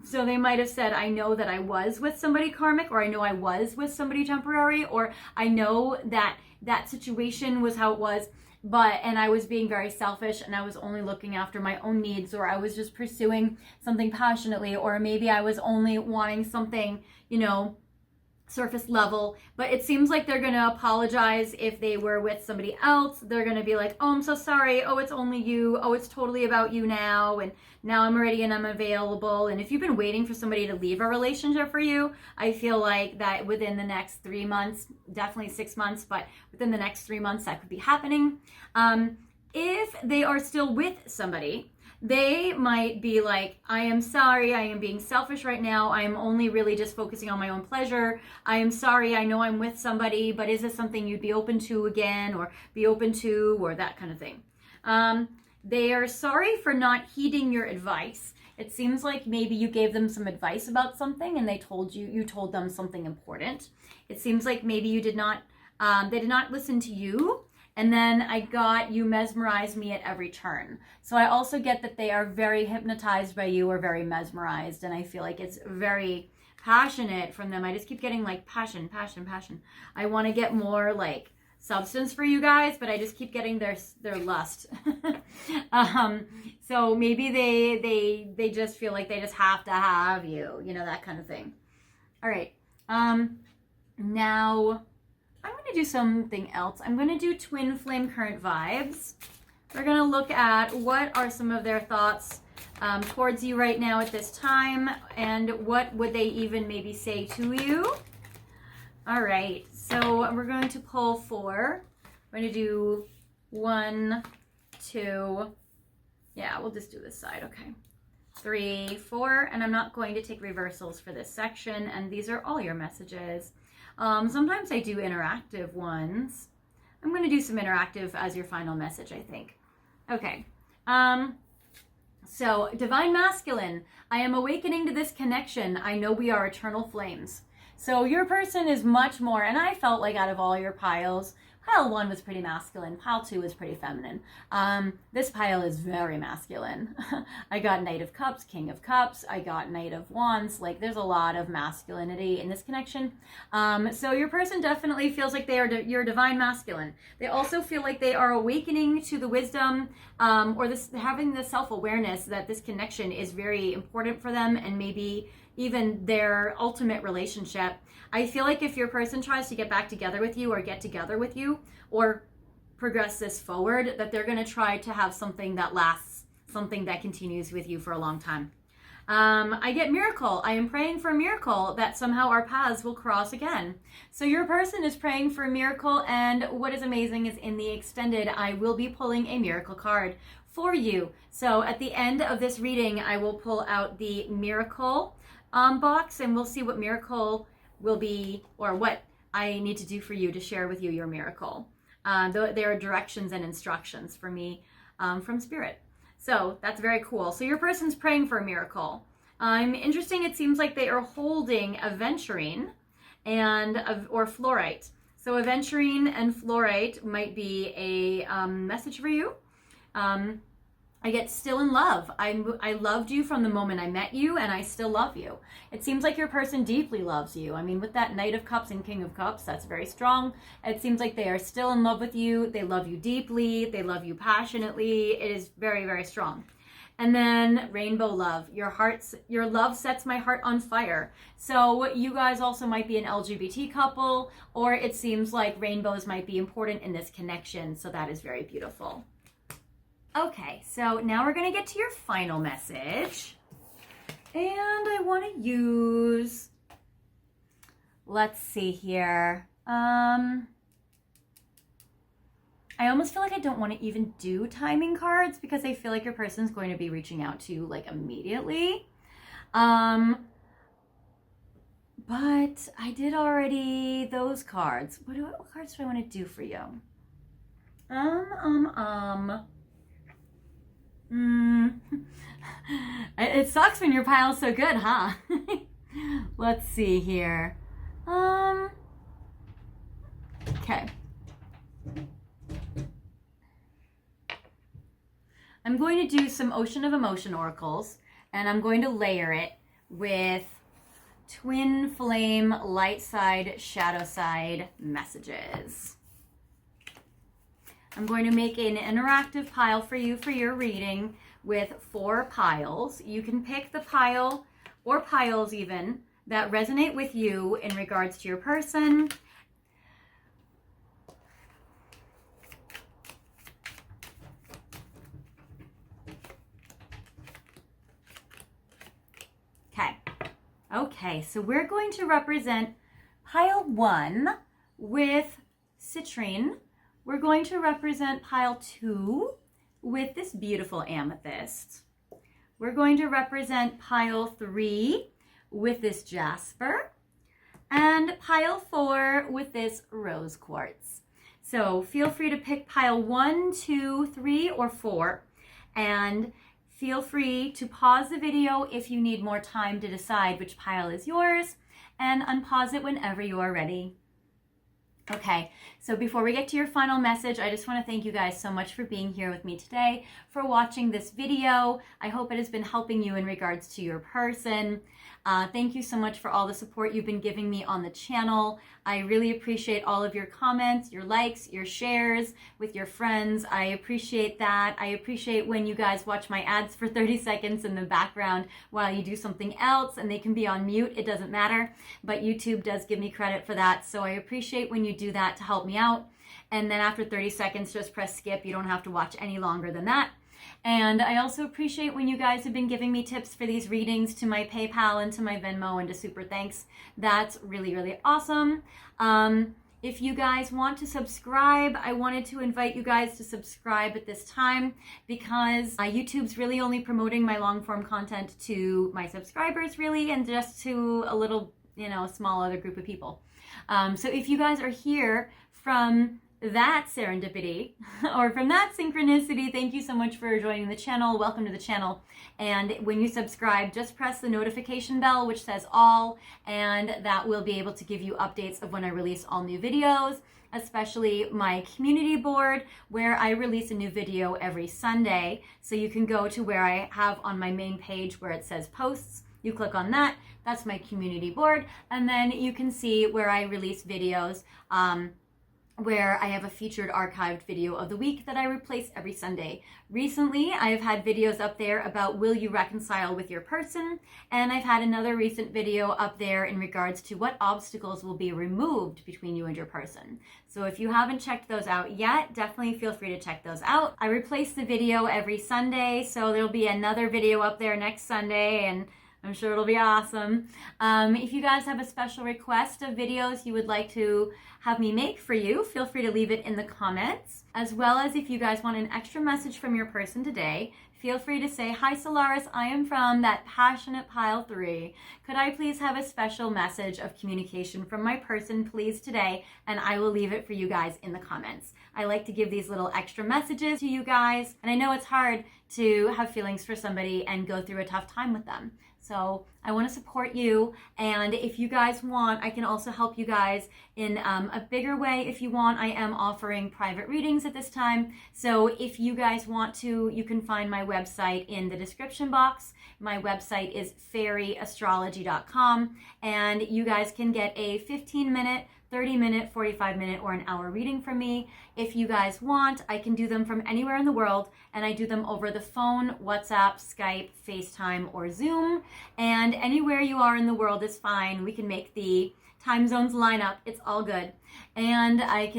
So they might have said, I know that I was with somebody karmic, or I know I was with somebody temporary, or I know that that situation was how it was, and I was being very selfish and I was only looking after my own needs, or I was just pursuing something passionately, or maybe I was only wanting something, surface level. But it seems like they're going to apologize if they were with somebody else. They're going to be like, oh, I'm so sorry. Oh, it's only you. Oh, it's totally about you now. And now I'm ready and I'm available. And if you've been waiting for somebody to leave a relationship for you, I feel like that within the next 3 months, definitely 6 months, but within the next 3 months, that could be happening. If they are still with somebody, they might be like, I am sorry, I am being selfish right now. I am only really just focusing on my own pleasure. I am sorry, I know I'm with somebody, but is this something you'd be open to again, or be open to, or that kind of thing. They are sorry for not heeding your advice. It seems like maybe you gave them some advice about something and you told them something important. It seems like maybe they did not listen to you. And then I got, you mesmerize me at every turn. So I also get that they are very hypnotized by you or very mesmerized. And I feel like it's very passionate from them. I just keep getting like passion, passion, passion. I want to get more like substance for you guys, but I just keep getting their lust. So maybe they just feel like they just have to have you, that kind of thing. All right. Now I'm going to do something else. I'm going to do twin flame current vibes. We're going to look at what are some of their thoughts towards you right now at this time, and what would they even maybe say to you. All right, so we're going to pull 4. We're going to do 1, 2, yeah, we'll just do this side, okay. 3, 4, and I'm not going to take reversals for this section, and these are all your messages. Sometimes I do interactive ones. I'm going to do some interactive as your final message, I think. Okay. So, Divine Masculine, I am awakening to this connection. I know we are eternal flames. So your person is much more, and I felt like out of all your piles, pile 1 was pretty masculine, pile 2 was pretty feminine. This pile is very masculine. I got Knight of Cups, King of Cups, I got Knight of Wands. Like, there's a lot of masculinity in this connection. So your person definitely feels like they are your divine masculine. They also feel like they are awakening to the wisdom, or having the self-awareness that this connection is very important for them, and maybe even their ultimate relationship. I feel like if your person tries to get back together with you, or get together with you, or progress this forward, that they're going to try to have something that lasts, something that continues with you for a long time. I get miracle. I am praying for a miracle that somehow our paths will cross again. So your person is praying for a miracle, and what is amazing is in the extended, I will be pulling a miracle card for you. So at the end of this reading, I will pull out the miracle box, and we'll see what miracle will be, or what I need to do for you to share with you your miracle. There are directions and instructions for me from Spirit. So that's very cool. So your person's praying for a miracle. Interesting, it seems like they are holding aventurine or fluorite. So aventurine and fluorite might be a message for you. I get still in love. I loved you from the moment I met you, and I still love you. It seems like your person deeply loves you. I mean, with that Knight of Cups and King of Cups, that's very strong. It seems like they are still in love with you. They love you deeply. They love you passionately. It is very, very strong. And then rainbow love. Your love sets my heart on fire. So you guys also might be an LGBT couple, or it seems like rainbows might be important in this connection. So that is very beautiful. Okay, so now we're going to get to your final message. And I want to use, let's see here. I almost feel like I don't want to even do timing cards, because I feel like your person's going to be reaching out to you like immediately. But I did already those cards. What cards do I want to do for you? It sucks when your pile's so good, huh? Let's see here. Okay. I'm going to do some Ocean of Emotion oracles, and I'm going to layer it with twin flame, light side, shadow side messages. I'm going to make an interactive pile for you for your reading with 4 piles. You can pick the pile, or piles even, that resonate with you in regards to your person. Okay, so we're going to represent pile 1 with citrine. We're going to represent pile 2 with this beautiful amethyst. We're going to represent pile 3 with this jasper, and pile 4 with this rose quartz. So feel free to pick pile 1, 2, 3, or 4, and feel free to pause the video if you need more time to decide which pile is yours, and unpause it whenever you are ready. Okay, so before we get to your final message, I just want to thank you guys so much for being here with me today, for watching this video. I hope it has been helping you in regards to your person. Thank you so much for all the support you've been giving me on the channel. I really appreciate all of your comments, your likes, your shares with your friends. I appreciate that. I appreciate when you guys watch my ads for 30 seconds in the background while you do something else, and they can be on mute. It doesn't matter, but YouTube does give me credit for that. So I appreciate when you do that to help me out. And then after 30 seconds, just press skip. You don't have to watch any longer than that. And I also appreciate when you guys have been giving me tips for these readings to my PayPal and to my Venmo and to Super Thanks. That's really, really awesome. If you guys want to subscribe, I wanted to invite you guys to subscribe at this time because YouTube's really only promoting my long form content to my subscribers really, and just to a little, small other group of people. So if you guys are here from that serendipity or from that synchronicity, thank you so much for joining the channel. Welcome to the channel. And when you subscribe, just press the notification bell which says all, and that will be able to give you updates of when I release all new videos, especially my community board where I release a new video every Sunday. So you can go to where I have on my main page where it says posts. You click on that, that's my community board, and then you can see where I release videos where I have a featured archived video of the week that I replace every Sunday. Recently, I've had videos up there about will you reconcile with your person, and I've had another recent video up there in regards to what obstacles will be removed between you and your person. So if you haven't checked those out yet, definitely feel free to check those out. I replace the video every Sunday, so there'll be another video up there next Sunday, and I'm sure it'll be awesome. If you guys have a special request of videos you would like to have me make for you, feel free to leave it in the comments. As well as if you guys want an extra message from your person today, feel free to say, "Hi Solaris, I am from that passionate pile 3. Could I please have a special message of communication from my person please today?" And I will leave it for you guys in the comments. I like to give these little extra messages to you guys, and I know it's hard to have feelings for somebody and go through a tough time with them. So I want to support you, and if you guys want, I can also help you guys in a bigger way. If you want, I am offering private readings at this time. So if you guys want to, you can find my website in the description box. My website is fairyastrology.com, and you guys can get a 15-minute, 30-minute, 45-minute, or an hour reading from me. If you guys want, I can do them from anywhere in the world, and I do them over the phone, WhatsApp, Skype, FaceTime, or Zoom. And anywhere you are in the world is fine. We can make the time zones line up. It's all good. And I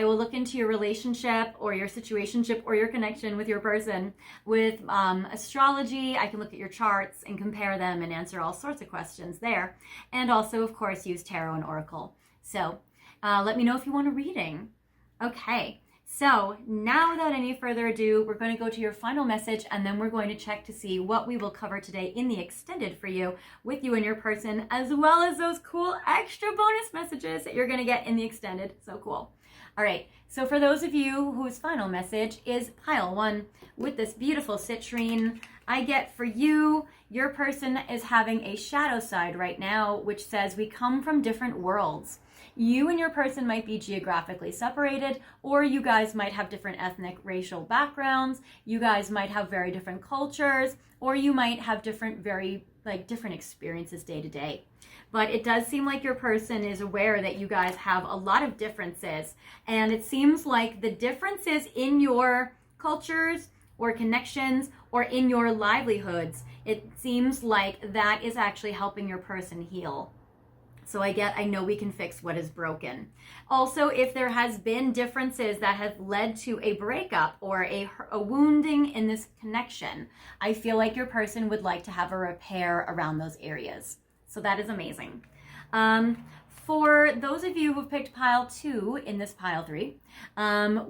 will look into your relationship or your situationship or your connection with your person. With astrology, I can look at your charts and compare them and answer all sorts of questions there. And also, of course, use tarot and oracle. So let me know if you want a reading. Okay, so now without any further ado, we're going to go to your final message, and then we're going to check to see what we will cover today in the extended for you with you and your person, as well as those cool extra bonus messages that you're going to get in the extended. So cool. All right, so for those of you whose final message is pile 1 with this beautiful citrine, I get for you, your person is having a shadow side right now, which says we come from different worlds. You and your person might be geographically separated, or you guys might have different ethnic, racial backgrounds. You guys might have very different cultures, or you might have different experiences day to day. But it does seem like your person is aware that you guys have a lot of differences, and it seems like the differences in your cultures or connections or in your livelihoods, it seems like that is actually helping your person heal. So I know we can fix what is broken. Also, if there has been differences that have led to a breakup or a wounding in this connection, I feel like your person would like to have a repair around those areas. So that is amazing. For those of you who've picked pile 2 in this pile 3,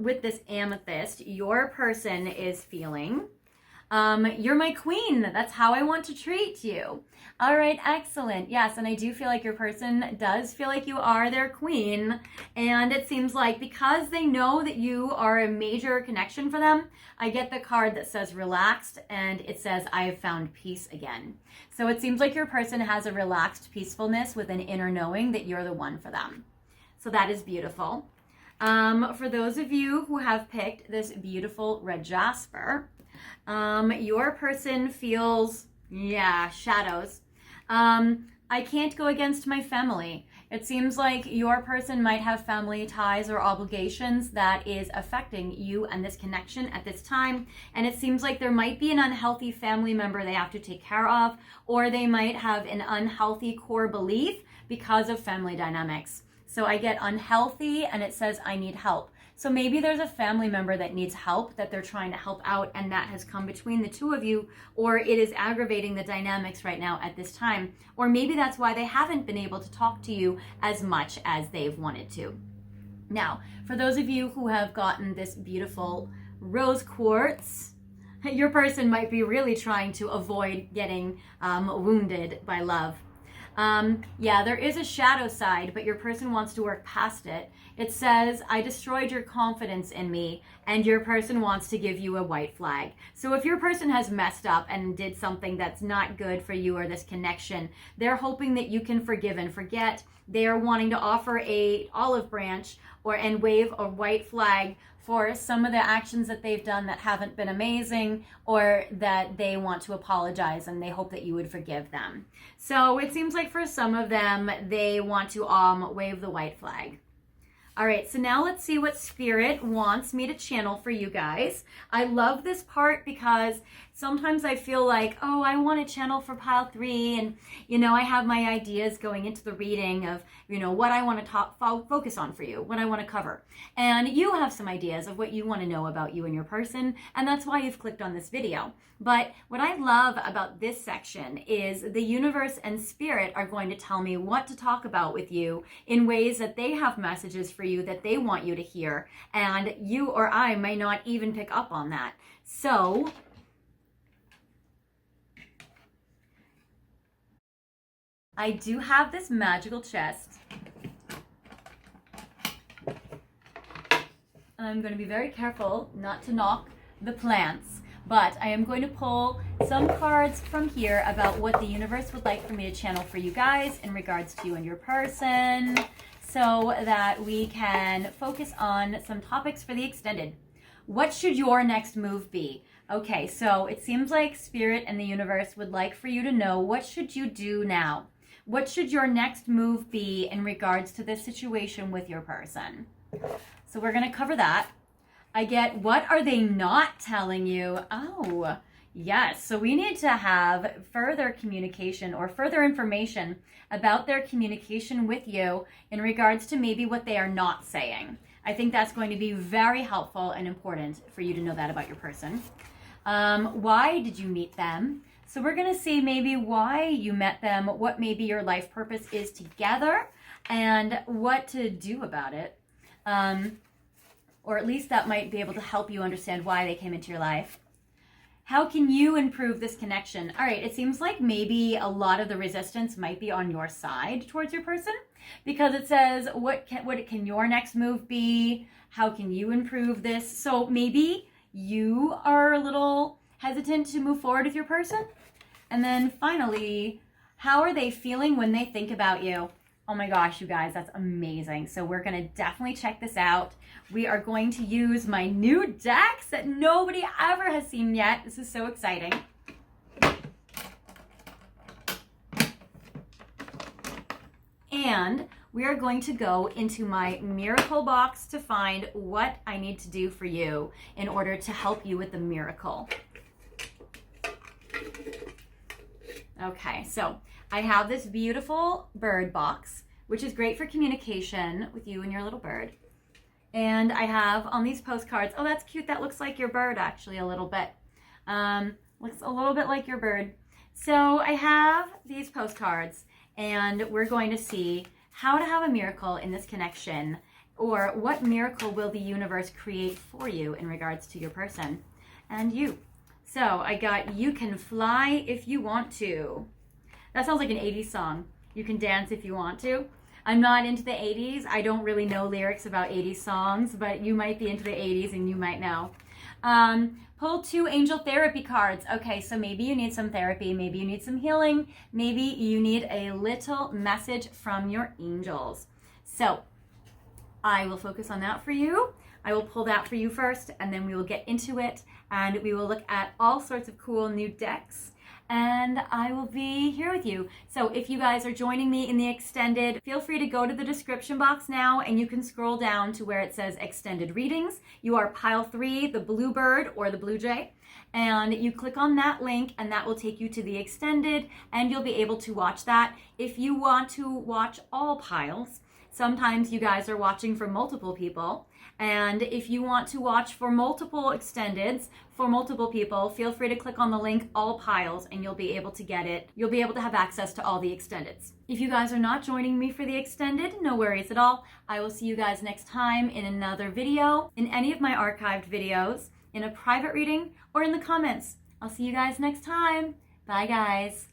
with this amethyst, your person is feeling, you're my queen. That's how I want to treat you. All right, excellent. Yes, and I do feel like your person does feel like you are their queen. And it seems like because they know that you are a major connection for them, I get the card that says relaxed, and it says, I have found peace again. So it seems like your person has a relaxed peacefulness with an inner knowing that you're the one for them. So that is beautiful. For those of you who have picked this beautiful red jasper, your person feels, shadows. I can't go against my family. It seems like your person might have family ties or obligations that is affecting you and this connection at this time. And it seems like there might be an unhealthy family member they have to take care of, or they might have an unhealthy core belief because of family dynamics. So I get unhealthy and it says I need help. So maybe there's a family member that needs help that they're trying to help out, and that has come between the two of you, or it is aggravating the dynamics right now at this time. Or maybe that's why they haven't been able to talk to you as much as they've wanted to. Now, for those of you who have gotten this beautiful rose quartz, your person might be really trying to avoid getting wounded by love. Yeah, there is a shadow side, but your person wants to work past it. It says, I destroyed your confidence in me, and your person wants to give you a white flag. So if your person has messed up and did something that's not good for you or this connection, they're hoping that you can forgive and forget. They're wanting to offer a olive branch and wave a white flag for some of the actions that they've done that haven't been amazing, or that they want to apologize and they hope that you would forgive them. So it seems like for some of them, they want to wave the white flag. All right, so now let's see what Spirit wants me to channel for you guys. I love this part because sometimes I feel like, oh, I want to channel for pile 3, and, I have my ideas going into the reading of, what I want to focus on for you, what I want to cover. And you have some ideas of what you want to know about you and your person, and that's why you've clicked on this video. But what I love about this section is the universe and Spirit are going to tell me what to talk about with you in ways that they have messages for you that they want you to hear, and you or I may not even pick up on that. So I do have this magical chest. I'm going to be very careful not to knock the plants, but I am going to pull some cards from here about what the universe would like for me to channel for you guys in regards to you and your person, so that we can focus on some topics for the extended. What should your next move be? Okay, so it seems like Spirit and the universe would like for you to know, what should you do now? What should your next move be in regards to this situation with your person? So we're going to cover that. I get, what are they not telling you? Oh, yes. So we need to have further communication or further information about their communication with you in regards to maybe what they are not saying. I think that's going to be very helpful and important for you to know that about your person. Why did you meet them? So we're going to see maybe why you met them, what maybe your life purpose is together, and what to do about it. Or at least that might be able to help you understand why they came into your life. How can you improve this connection? All right, it seems like maybe a lot of the resistance might be on your side towards your person, because it says, what can your next move be? How can you improve this? So maybe you are a little hesitant to move forward with your person. And then finally, how are they feeling when they think about you? Oh my gosh, you guys, that's amazing. So we're going to definitely check this out. We are going to use my new decks that nobody ever has seen yet. This is so exciting. And we are going to go into my miracle box to find what I need to do for you in order to help you with the miracle. Okay, so I have this beautiful bird box, which is great for communication with you and your little bird. And I have on these postcards, oh, that's cute. That looks like your bird, actually, a little bit. Looks a little bit like your bird. So I have these postcards, and we're going to see how to have a miracle in this connection, or what miracle will the universe create for you in regards to your person and you. So I got, you can fly if you want to. That sounds like an 80s song. You can dance if you want to. I'm not into the 80s. I don't really know lyrics about 80s songs, but you might be into the 80s and you might know. Pull 2 angel therapy cards. Okay, so maybe you need some therapy. Maybe you need some healing. Maybe you need a little message from your angels. So I will focus on that for you. I will pull that for you first, and then we will get into it, and we will look at all sorts of cool new decks. and I will be here with you. So if you guys are joining me in the extended, feel free to go to the description box now and you can scroll down to where it says extended readings. You are pile 3, the bluebird or the bluejay, and you click on that link and that will take you to the extended and you'll be able to watch that. If you want to watch all piles, sometimes you guys are watching for multiple people, and if you want to watch for multiple extendeds for multiple people, feel free to click on the link all piles and you'll be able to get it. You'll be able to have access to all the extendeds. If you guys are not joining me for the extended, no worries at all. I will see you guys next time in another video, in any of my archived videos, in a private reading, or in the comments. I'll see you guys next time. Bye guys.